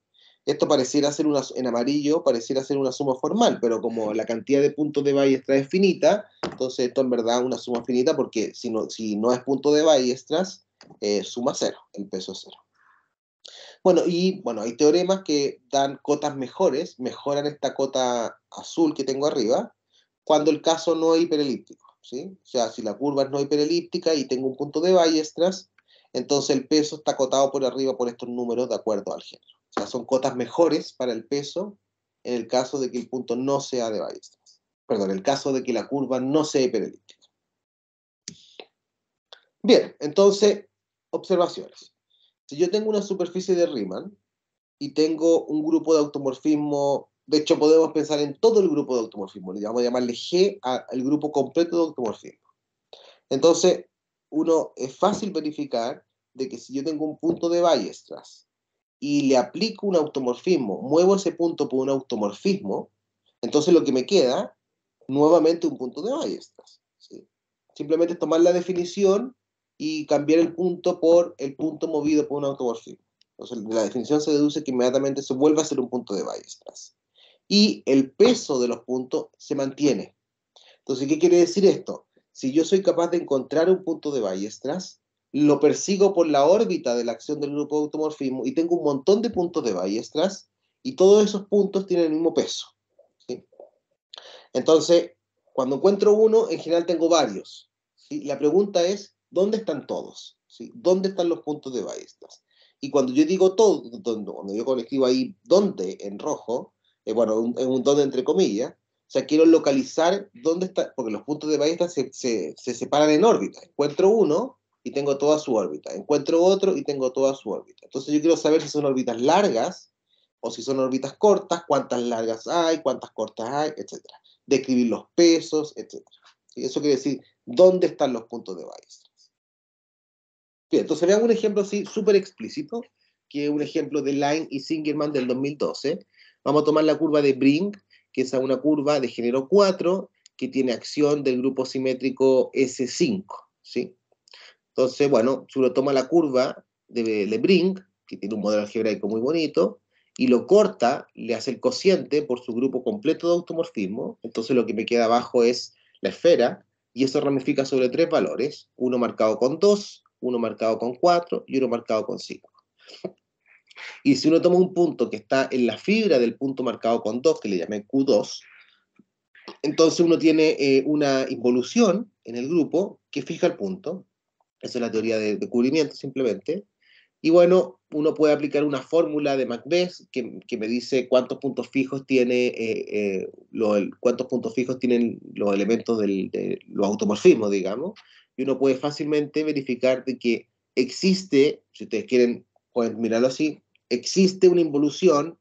[SPEAKER 2] Esto pareciera ser en amarillo, pareciera ser una suma formal, pero como la cantidad de puntos de Weierstrass es finita, entonces esto en verdad es una suma finita, porque si no es punto de Weierstrass, suma 0, el peso es 0. Bueno, hay teoremas que dan cotas mejores, mejoran esta cota azul que tengo arriba, cuando el caso no es hiperelíptico, ¿sí? O sea, si la curva no es hiperelíptica y tengo un punto de Weierstrass, entonces el peso está cotado por arriba por estos números de acuerdo al género. O sea, son cotas mejores para el peso en el caso de que el punto no sea de Weierstrass. Perdón, en el caso de que la curva no sea hiperelíptica. Bien, entonces, observaciones. Si yo tengo una superficie de Riemann y tengo un grupo de automorfismo, de hecho podemos pensar en todo el grupo de automorfismo, le vamos a llamarle G al grupo completo de automorfismo. Entonces, es fácil verificar de que si yo tengo un punto de Weierstrass y le aplico un automorfismo, muevo ese punto por un automorfismo, entonces lo que me queda, nuevamente un punto de Weierstrass, ¿sí? Simplemente tomar la definición y cambiar el punto por el punto movido por un automorfismo. Entonces, de la definición se deduce que inmediatamente se vuelve a ser un punto de Weierstrass. Y el peso de los puntos se mantiene. Entonces, ¿qué quiere decir esto? Si yo soy capaz de encontrar un punto de Weierstrass, lo persigo por la órbita de la acción del grupo de automorfismo y tengo un montón de puntos de Weierstrass y todos esos puntos tienen el mismo peso, ¿sí? Entonces, cuando encuentro uno, en general tengo varios, ¿sí? La pregunta es, ¿dónde están todos? ¿Sí? ¿Dónde están los puntos de Weierstrass? Y cuando yo digo todo, cuando yo escribo ahí ¿dónde? En rojo, en un dónde entre comillas, o sea, quiero localizar dónde está, porque los puntos de Weierstrass se separan en órbita. Encuentro uno y tengo toda su órbita. Encuentro otro y tengo toda su órbita. Entonces yo quiero saber si son órbitas largas o si son órbitas cortas, cuántas largas hay, cuántas cortas hay, etc. Describir los pesos, etc. ¿Sí? Eso quiere decir dónde están los puntos de Weierstrass. Bien, entonces veamos un ejemplo así súper explícito, que es un ejemplo de Line y Singerman del 2012. Vamos a tomar la curva de Brink, que es una curva de género 4, que tiene acción del grupo simétrico S5, ¿sí? Entonces, bueno, si uno toma la curva de Brink, que tiene un modelo algebraico muy bonito, y lo corta, le hace el cociente por su grupo completo de automorfismo, entonces lo que me queda abajo es la esfera, y eso ramifica sobre 3 valores, uno marcado con 2, uno marcado con 4 y uno marcado con 5. Y si uno toma un punto que está en la fibra del punto marcado con 2, que le llamé Q2, entonces uno tiene una involución en el grupo que fija el punto. Esa es la teoría de cubrimiento simplemente. Y bueno, uno puede aplicar una fórmula de Macbeth que me dice cuántos puntos fijos tienen los elementos de los automorfismos, digamos. Y uno puede fácilmente verificar de que existe, si ustedes quieren, pueden mirarlo así, existe una involución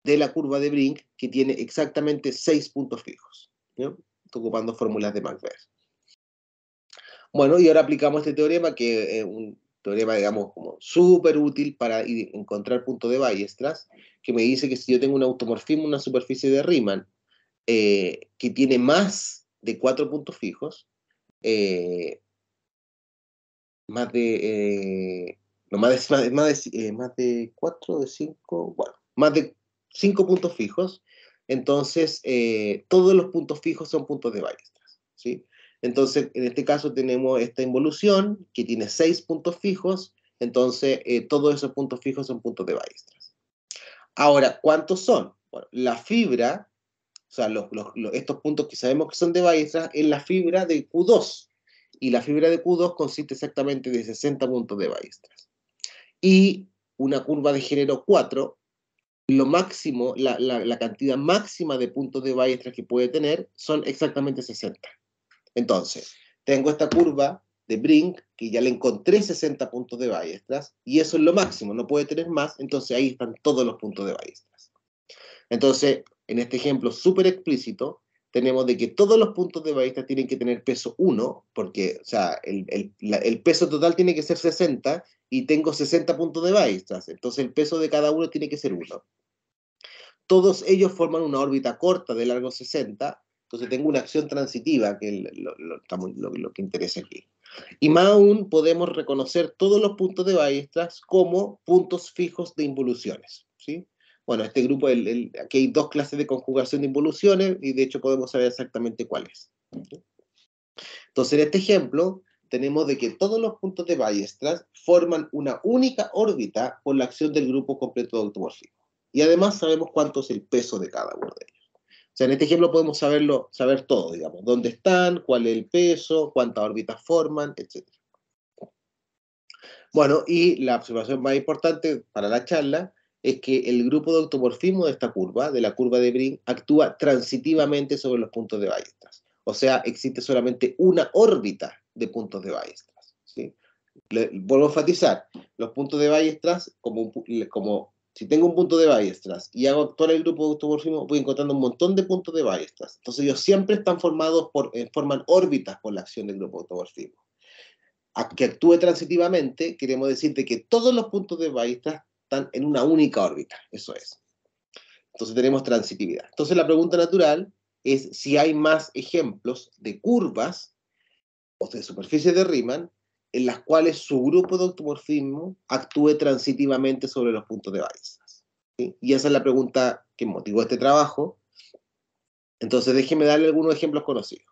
[SPEAKER 2] de la curva de Brink que tiene exactamente 6 puntos fijos, ¿no? Estoy ocupando fórmulas de Macbeth. Bueno, y ahora aplicamos este teorema, que es un teorema, digamos, como súper útil para encontrar puntos de Weierstrass, que me dice que si yo tengo un automorfismo, una superficie de Riemann, que tiene más de 4 puntos fijos, más de 4, de 5, bueno, más de 5 puntos fijos, entonces todos los puntos fijos son puntos de Weierstrass, ¿sí? Entonces, en este caso tenemos esta involución que tiene 6 puntos fijos, entonces todos esos puntos fijos son puntos de Weierstrass. Ahora, ¿cuántos son? Bueno, la fibra, o sea, estos puntos que sabemos que son de Weierstrass, es la fibra de Q2, y la fibra de Q2 consiste exactamente de 60 puntos de Weierstrass. Y una curva de género 4, lo máximo, la cantidad máxima de puntos de Weierstrass que puede tener son exactamente 60. Entonces, tengo esta curva de Brink, que ya le encontré 60 puntos de Weierstrass, y eso es lo máximo, no puede tener más, entonces ahí están todos los puntos de Weierstrass. Entonces, en este ejemplo súper explícito, tenemos de que todos los puntos de Weierstrass tienen que tener peso 1, porque, o sea, el peso total tiene que ser 60, y tengo 60 puntos de Weierstrass, entonces el peso de cada uno tiene que ser 1. Todos ellos forman una órbita corta de largo 60, entonces tengo una acción transitiva, que es lo que interesa aquí. Y más aún, podemos reconocer todos los puntos de Weierstrass como puntos fijos de involuciones, ¿sí? Bueno, este grupo, aquí hay dos clases de conjugación de involuciones, y de hecho podemos saber exactamente cuáles. Entonces, en este ejemplo, tenemos de que todos los puntos de Weierstrass forman una única órbita por la acción del grupo completo de automorfismo. Y además sabemos cuánto es el peso de cada uno de ellos. O sea, en este ejemplo podemos saber todo, digamos, dónde están, cuál es el peso, cuántas órbitas forman, etc. Bueno, y la observación más importante para la charla es que el grupo de automorfismo de esta curva, de la curva de Bring, actúa transitivamente sobre los puntos de Weierstrass. O sea, existe solamente una órbita de puntos de Weierstrass, ¿sí? Vuelvo a enfatizar, los puntos de Weierstrass, como si tengo un punto de Weierstrass y hago actuar el grupo de automorfismo, voy encontrando un montón de puntos de Weierstrass. Entonces ellos siempre están formados forman órbitas por la acción del grupo de automorfismo. Que actúe transitivamente, queremos decir de que todos los puntos de Weierstrass están en una única órbita, eso es. Entonces tenemos transitividad. Entonces la pregunta natural es si hay más ejemplos de curvas o de superficies de Riemann en las cuales su grupo de automorfismo actúe transitivamente sobre los puntos de Weierstrass, ¿sí? Y esa es la pregunta que motivó este trabajo. Entonces déjenme darle algunos ejemplos conocidos.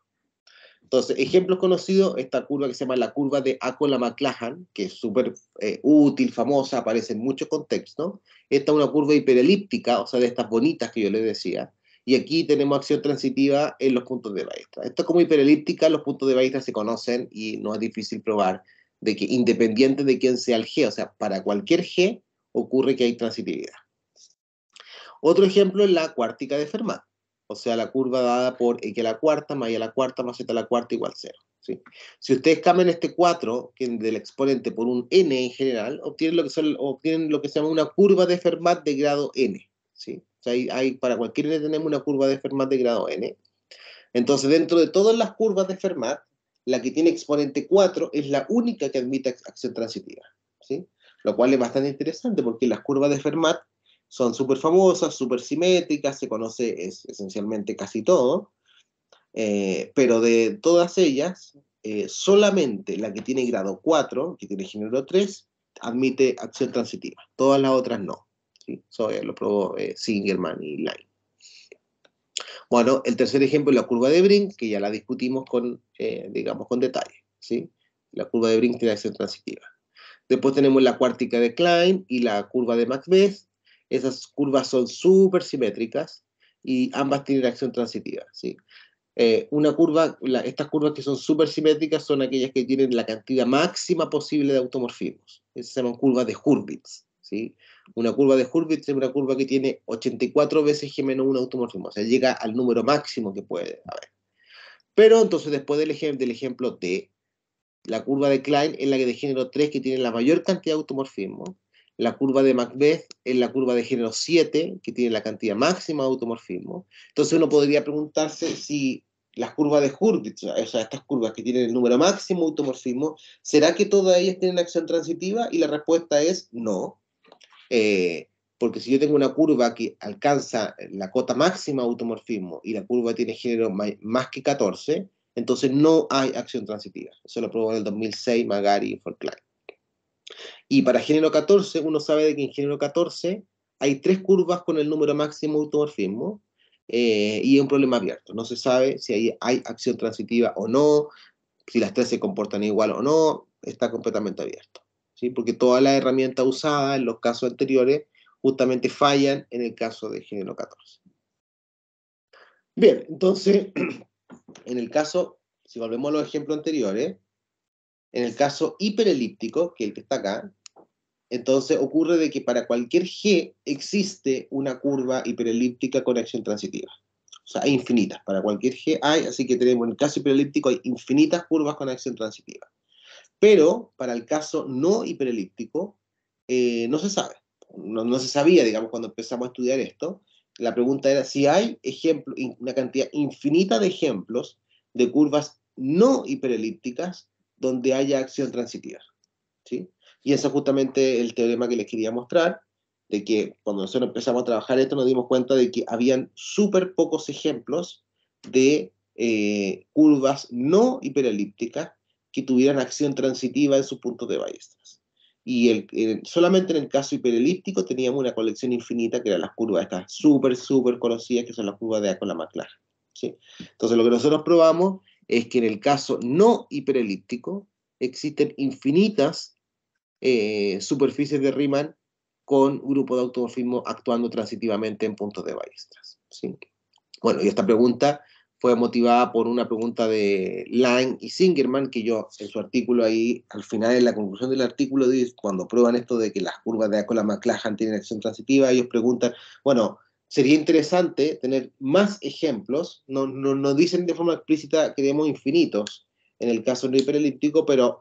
[SPEAKER 2] Entonces, ejemplos conocidos, esta curva que se llama la curva de Akola-McLachlan, que es súper útil, famosa, aparece en muchos contextos. Esta es una curva hiperelíptica, o sea, de estas bonitas que yo les decía. Y aquí tenemos acción transitiva en los puntos de Weierstrass. Esto es como hiperelíptica, los puntos de Weierstrass se conocen y no es difícil probar de que independiente de quién sea el G, o sea, para cualquier G ocurre que hay transitividad. Otro ejemplo es la cuártica de Fermat. O sea, la curva dada por x a la cuarta más y a la cuarta más z a la cuarta igual 0. ¿Sí? Si ustedes cambian este 4 que del exponente por un n en general, obtienen lo que se llama una curva de Fermat de grado n. ¿Sí? O sea, para cualquier n tenemos una curva de Fermat de grado n. Entonces, dentro de todas las curvas de Fermat, la que tiene exponente 4 es la única que admite acción transitiva. ¿Sí? Lo cual es bastante interesante porque las curvas de Fermat son súper famosas, súper simétricas, se conoce esencialmente casi todo, pero de todas ellas, solamente la que tiene grado 4, que tiene género 3, admite acción transitiva. Todas las otras no. ¿Sí? Eso lo probó Singerman y Line. Bueno, el tercer ejemplo es la curva de Bring, que ya la discutimos digamos, con detalle. ¿Sí? La curva de Bring tiene acción transitiva. Después tenemos la cuártica de Klein y la curva de Macbeth. Esas curvas son súper simétricas y ambas tienen acción transitiva, ¿sí? Estas curvas que son súper simétricas son aquellas que tienen la cantidad máxima posible de automorfismos. Esas se llaman curvas de Hurwitz, ¿sí? Una curva de Hurwitz es una curva que tiene 84 veces G-1 automorfismo, o sea, llega al número máximo que puede haber. Pero entonces después del ejemplo D, la curva de Klein es la de género 3 que tiene la mayor cantidad de automorfismo. La curva de Macbeth es la curva de género 7 que tiene la cantidad máxima de automorfismo. Entonces uno podría preguntarse si las curvas de Hurwitz, o sea, estas curvas que tienen el número máximo de automorfismo, ¿será que todas ellas tienen acción transitiva? Y la respuesta es no. Porque si yo tengo una curva que alcanza la cota máxima de automorfismo y la curva tiene género más que 14, entonces no hay acción transitiva. Eso lo probó en el 2006 Magari y Forkline. Y para género 14, uno sabe de que en género 14 hay 3 curvas con el número máximo de automorfismo y es un problema abierto. No se sabe si hay acción transitiva o no, si las 3 se comportan igual o no, está completamente abierto. ¿Sí? Porque todas las herramientas usadas en los casos anteriores justamente fallan en el caso de género 14. Bien, entonces, en el caso, si volvemos a los ejemplos anteriores, en el caso hiperelíptico, que es el que está acá, entonces ocurre de que para cualquier G existe una curva hiperelíptica con acción transitiva. O sea, hay infinitas. Para cualquier G hay, así que tenemos en el caso hiperelíptico hay infinitas curvas con acción transitiva. Pero para el caso no hiperelíptico, no se sabe. No se sabía, digamos, cuando empezamos a estudiar esto. la pregunta era si hay una cantidad infinita de ejemplos de curvas no hiperelípticas donde haya acción transitiva, ¿sí? Y eso es justamente el teorema que les quería mostrar, de que cuando nosotros empezamos a trabajar esto nos dimos cuenta de que habían súper pocos ejemplos de curvas no hiperelípticas que tuvieran acción transitiva en sus puntos de Weierstrass. Y solamente en el caso hiperelíptico teníamos una colección infinita que eran las curvas estas súper conocidas, que son las curvas de Akola-Maclaurin, ¿sí? Entonces lo que nosotros probamos es que en el caso no hiperelíptico existen infinitas superficies de Riemann con grupo de automorfismo actuando transitivamente en puntos de Weierstrass, ¿sí? Bueno, y esta pregunta fue motivada por una pregunta de Lang y Zingerman, que yo en su artículo ahí, al final, en la conclusión del artículo, cuando prueban esto de que las curvas de Akola-Maclaurin tienen acción transitiva, ellos preguntan, bueno, sería interesante tener más ejemplos, no dicen de forma explícita que queremos infinitos en el caso no hiperelíptico, pero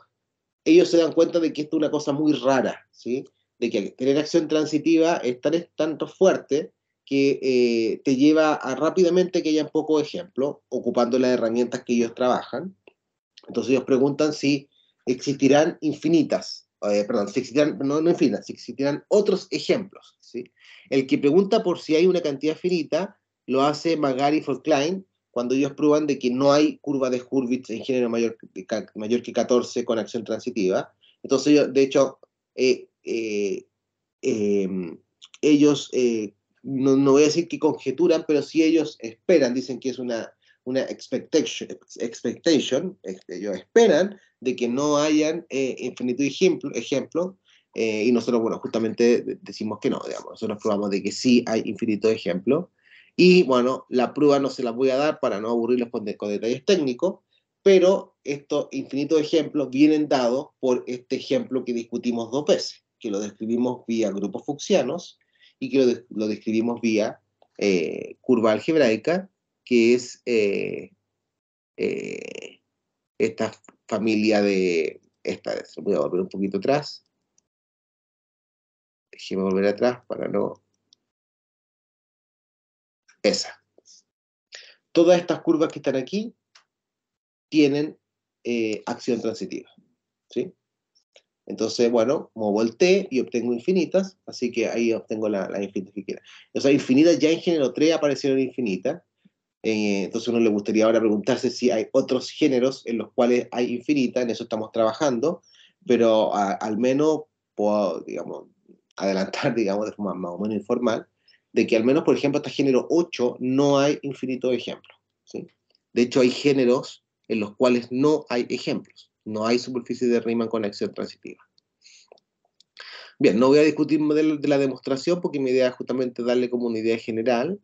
[SPEAKER 2] ellos se dan cuenta de que esto es una cosa muy rara, ¿sí? De que tener acción transitiva es tanto fuerte que te lleva a rápidamente que hayan pocos ejemplos, ocupando las herramientas que ellos trabajan. Entonces ellos preguntan si existirán infinitas, si existirán, no infinitas, si existirán otros ejemplos, ¿sí? El que pregunta por si hay una cantidad finita lo hace Magari for Klein, cuando ellos prueban de que no hay curva de Hurwitz en género mayor que 14 con acción transitiva. Entonces ellos, de hecho, ellos, no voy a decir que conjeturan, pero sí ellos esperan, dicen que es una expectation, ellos esperan de que no hayan infinitud de ejemplos, y nosotros, bueno, justamente decimos que no, digamos, nosotros probamos de que sí hay infinito de ejemplos, y bueno, la prueba no se la voy a dar para no aburrirlos con detalles técnicos, pero estos infinitos ejemplos vienen dados por este ejemplo que discutimos 2 veces, que lo describimos vía grupos fuchsianos y que lo describimos vía curva algebraica, que es esta familia de... voy a volver un poquito atrás. Déjeme volver atrás para no... Esa. Todas estas curvas que están aquí tienen acción transitiva, ¿sí? Entonces, bueno, muevo el T y obtengo infinitas, así que ahí obtengo la infinita que quiera. O sea, infinitas ya en género 3 aparecieron infinitas. Entonces uno le gustaría ahora preguntarse si hay otros géneros en los cuales hay infinita, en eso estamos trabajando, pero al menos puedo, digamos, adelantar, digamos, de forma más o menos informal, de que al menos, por ejemplo, hasta género 8 no hay infinito de ejemplos, ¿sí? De hecho, hay géneros en los cuales no hay ejemplos, no hay superficie de Riemann con acción transitiva. Bien, no voy a discutir de la demostración porque mi idea es justamente darle como una idea general.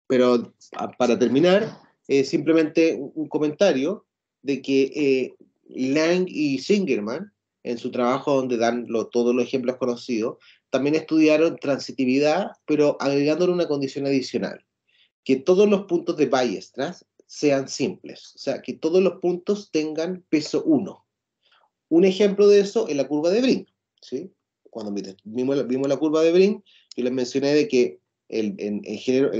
[SPEAKER 2] Pero para terminar, simplemente un comentario de que Lang y Zingerman, en su trabajo donde dan todos los ejemplos conocidos, también estudiaron transitividad, pero agregándole una condición adicional, que todos los puntos de Weierstrass sean simples, o sea, que todos los puntos tengan peso 1. Un ejemplo de eso es la curva de Brink, ¿sí? Cuando vimos la curva de Brink, yo les mencioné de que en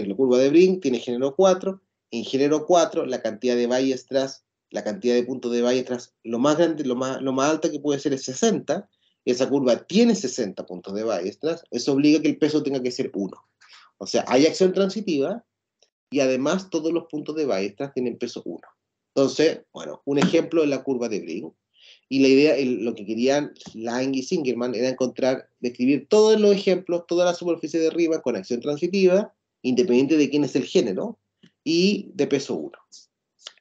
[SPEAKER 2] la curva de Brink tiene género 4, en género 4 la cantidad de Weierstrass, la cantidad de puntos de Weierstrass, lo más grande, lo más alta que puede ser es 60, esa curva tiene 60 puntos de Weierstrass, eso obliga a que el peso tenga que ser 1. O sea, hay acción transitiva y además todos los puntos de Weierstrass tienen peso 1. Entonces, bueno, un ejemplo es la curva de Brink. Y la idea, lo que querían Lang y Zingerman era describir todos los ejemplos, toda la superficie de Riemann con acción transitiva, independiente de quién es el género, y de peso 1.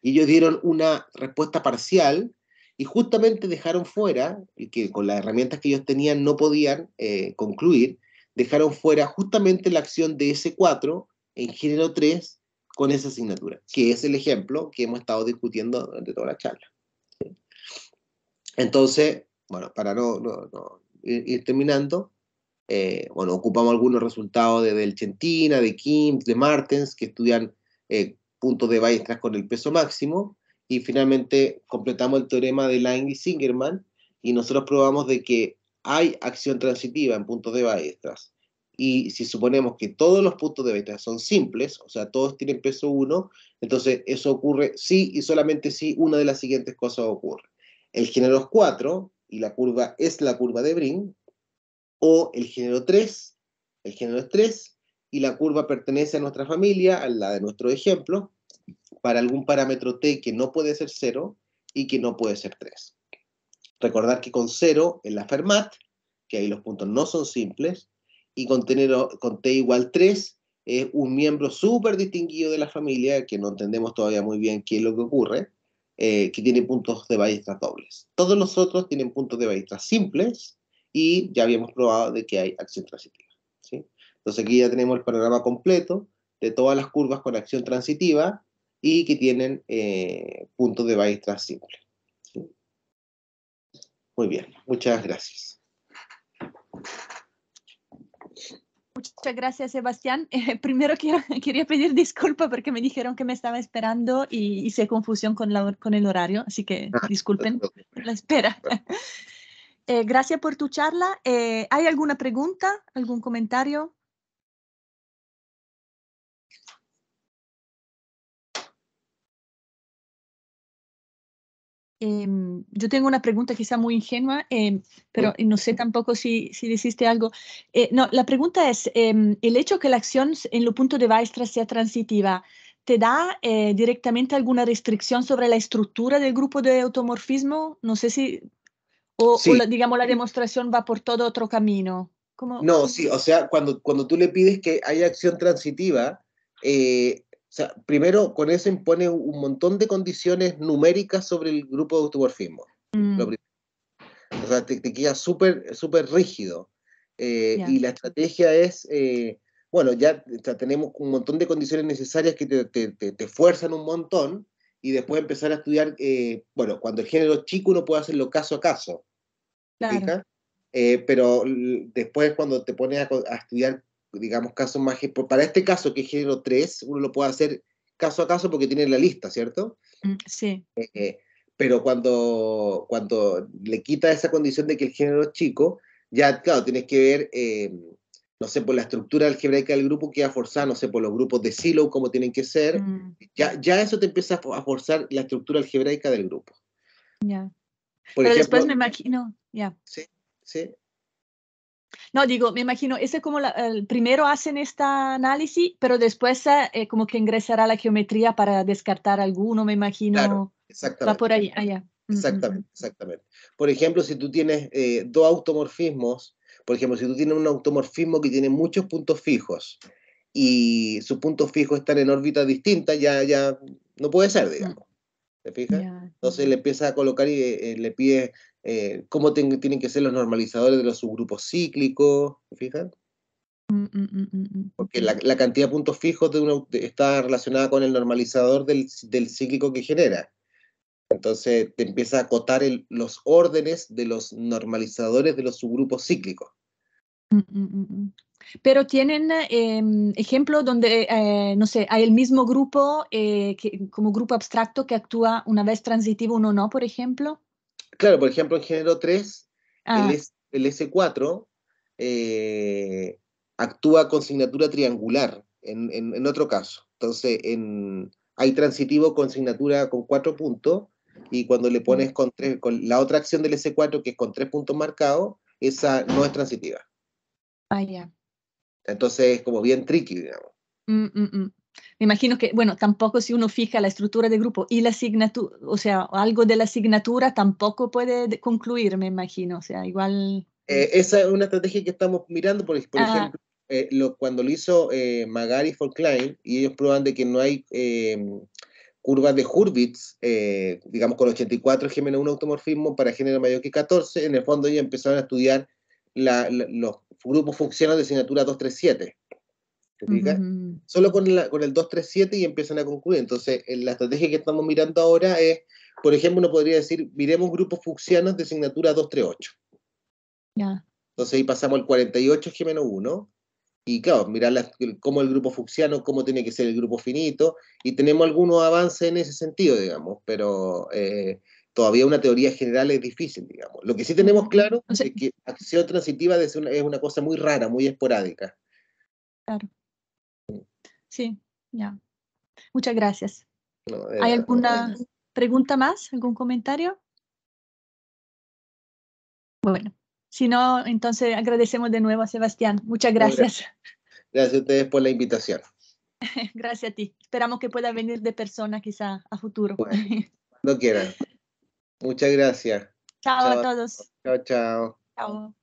[SPEAKER 2] Y ellos dieron una respuesta parcial y justamente dejaron fuera, y que con las herramientas que ellos tenían no podían concluir, dejaron fuera justamente la acción de S4 en género 3 con esa asignatura, que es el ejemplo que hemos estado discutiendo durante toda la charla. Entonces, bueno, para no ir terminando, bueno, ocupamos algunos resultados de Del Centina, de Kims, de Martens, que estudian puntos de Weierstrass con el peso máximo, y finalmente completamos el teorema de Lang y Zingerman, y nosotros probamos de que hay acción transitiva en puntos de Weierstrass, y si suponemos que todos los puntos de vista son simples, o sea, todos tienen peso 1, entonces eso ocurre sí y solamente si una de las siguientes cosas ocurre. El género es 4 y la curva es la curva de Brin, o el género 3, el género es 3 y la curva pertenece a nuestra familia, a la de nuestro ejemplo, para algún parámetro t que no puede ser 0 y que no puede ser 3. Recordar que con 0 en la Fermat, que ahí los puntos no son simples, y con t igual 3 es un miembro súper distinguido de la familia, que no entendemos todavía muy bien qué es lo que ocurre, que tiene puntos de Weierstrass dobles. Todos los otros tienen puntos de Weierstrass simples, y ya habíamos probado de que hay acción transitiva, ¿sí? Entonces aquí ya tenemos el panorama completo de todas las curvas con acción transitiva y que tienen puntos de Weierstrass simples, ¿sí? Muy bien, muchas gracias.
[SPEAKER 4] Muchas gracias, Sebastián. Primero quería pedir disculpas porque me dijeron que me estaba esperando y hice confusión con el horario, así que disculpen la espera. Gracias por tu charla. ¿Hay alguna pregunta, algún comentario? Yo tengo una pregunta quizá muy ingenua, pero no sé tampoco si dijiste algo. No, la pregunta es, el hecho que la acción en lo punto de Weierstrass sea transitiva, ¿te da directamente alguna restricción sobre la estructura del grupo de automorfismo? No sé si,
[SPEAKER 2] Sí.
[SPEAKER 4] digamos, la demostración va por todo otro camino.
[SPEAKER 2] No, sí, o sea, cuando tú le pides que haya acción transitiva, o sea, primero con eso impone un montón de condiciones numéricas sobre el grupo de automorfismo. O sea, te queda súper rígido. Y la estrategia es, bueno, ya tenemos un montón de condiciones necesarias que te fuerzan un montón, y después empezar a estudiar, bueno, cuando el género es chico uno puede hacerlo caso a caso. ¿Te fijas? Pero después cuando te pones a estudiar, digamos, casos más... Para este caso, que es género 3, uno lo puede hacer caso a caso porque tiene la lista, ¿cierto?
[SPEAKER 4] Sí.
[SPEAKER 2] Pero cuando le quita esa condición de que el género es chico, ya, claro, tienes que ver, no sé, por la estructura algebraica del grupo queda forzada, no sé, por los grupos de Silo, cómo tienen que ser. Ya eso te empieza a forzar la estructura algebraica del grupo. Por
[SPEAKER 4] Pero
[SPEAKER 2] ejemplo,
[SPEAKER 4] después me imagino,
[SPEAKER 2] Sí, sí.
[SPEAKER 4] No, digo, me imagino, ese como primero hacen este análisis, pero después como que ingresará la geometría para descartar alguno, me imagino.
[SPEAKER 2] Claro, exactamente.
[SPEAKER 4] Va por ahí, allá.
[SPEAKER 2] Exactamente. Por ejemplo, si tú tienes dos automorfismos, por ejemplo, si tú tienes un automorfismo que tiene muchos puntos fijos y sus puntos fijos están en órbitas distintas, ya no puede ser, digamos. ¿Te fijas? Entonces le empieza a colocar y le pide cómo tienen que ser los normalizadores de los subgrupos cíclicos, ¿te fijas? Porque la cantidad de puntos fijos está relacionada con el normalizador del cíclico que genera. Entonces te empieza a acotar los órdenes de los normalizadores de los subgrupos cíclicos.
[SPEAKER 4] Pero tienen ejemplos donde, no sé, hay el mismo grupo como grupo abstracto que actúa una vez transitivo, uno no, por ejemplo.
[SPEAKER 2] Claro, por ejemplo, en género 3, el S4 actúa con signatura triangular, en otro caso. Entonces, hay transitivo con signatura con 4 puntos, y cuando le pones con la otra acción del S4, que es con 3 puntos marcados, esa no es transitiva. Entonces, es como bien tricky, digamos.
[SPEAKER 4] Me imagino que, bueno, tampoco si uno fija la estructura de grupo y la asignatura, o sea, algo de la asignatura tampoco puede concluir, me imagino, o sea, igual...
[SPEAKER 2] Esa es una estrategia que estamos mirando, por ejemplo, cuando lo hizo Magari for Klein, y ellos prueban de que no hay curvas de Hurwitz, digamos con 84 G-1 automorfismo para género mayor que 14, en el fondo ellos empezaron a estudiar los grupos funcionales de asignatura 237. ¿Te fijas? Solo con el 237 y empiezan a concluir. Entonces, la estrategia que estamos mirando ahora es, por ejemplo, uno podría decir, miremos grupos fucsianos de asignatura 238. Entonces ahí pasamos al 48 G-1, y claro, mirar cómo el grupo fucsiano, cómo tiene que ser el grupo finito, y tenemos algunos avances en ese sentido, digamos, pero todavía una teoría general es difícil, digamos. Lo que sí tenemos claro es que acción transitiva es una cosa muy rara, muy esporádica.
[SPEAKER 4] Claro. Sí, ya. Muchas gracias.
[SPEAKER 2] No,
[SPEAKER 4] ¿Hay alguna pregunta más? ¿Algún comentario? Bueno, si no, entonces agradecemos de nuevo a Sebastián. Muchas gracias.
[SPEAKER 2] Gracias a ustedes por la invitación.
[SPEAKER 4] Gracias a ti. Esperamos que pueda venir de persona quizá a futuro.
[SPEAKER 2] Bueno, cuando quieran. Muchas gracias.
[SPEAKER 4] Chao a
[SPEAKER 2] Chao,
[SPEAKER 4] todos.
[SPEAKER 2] chao, chao.
[SPEAKER 4] Chao.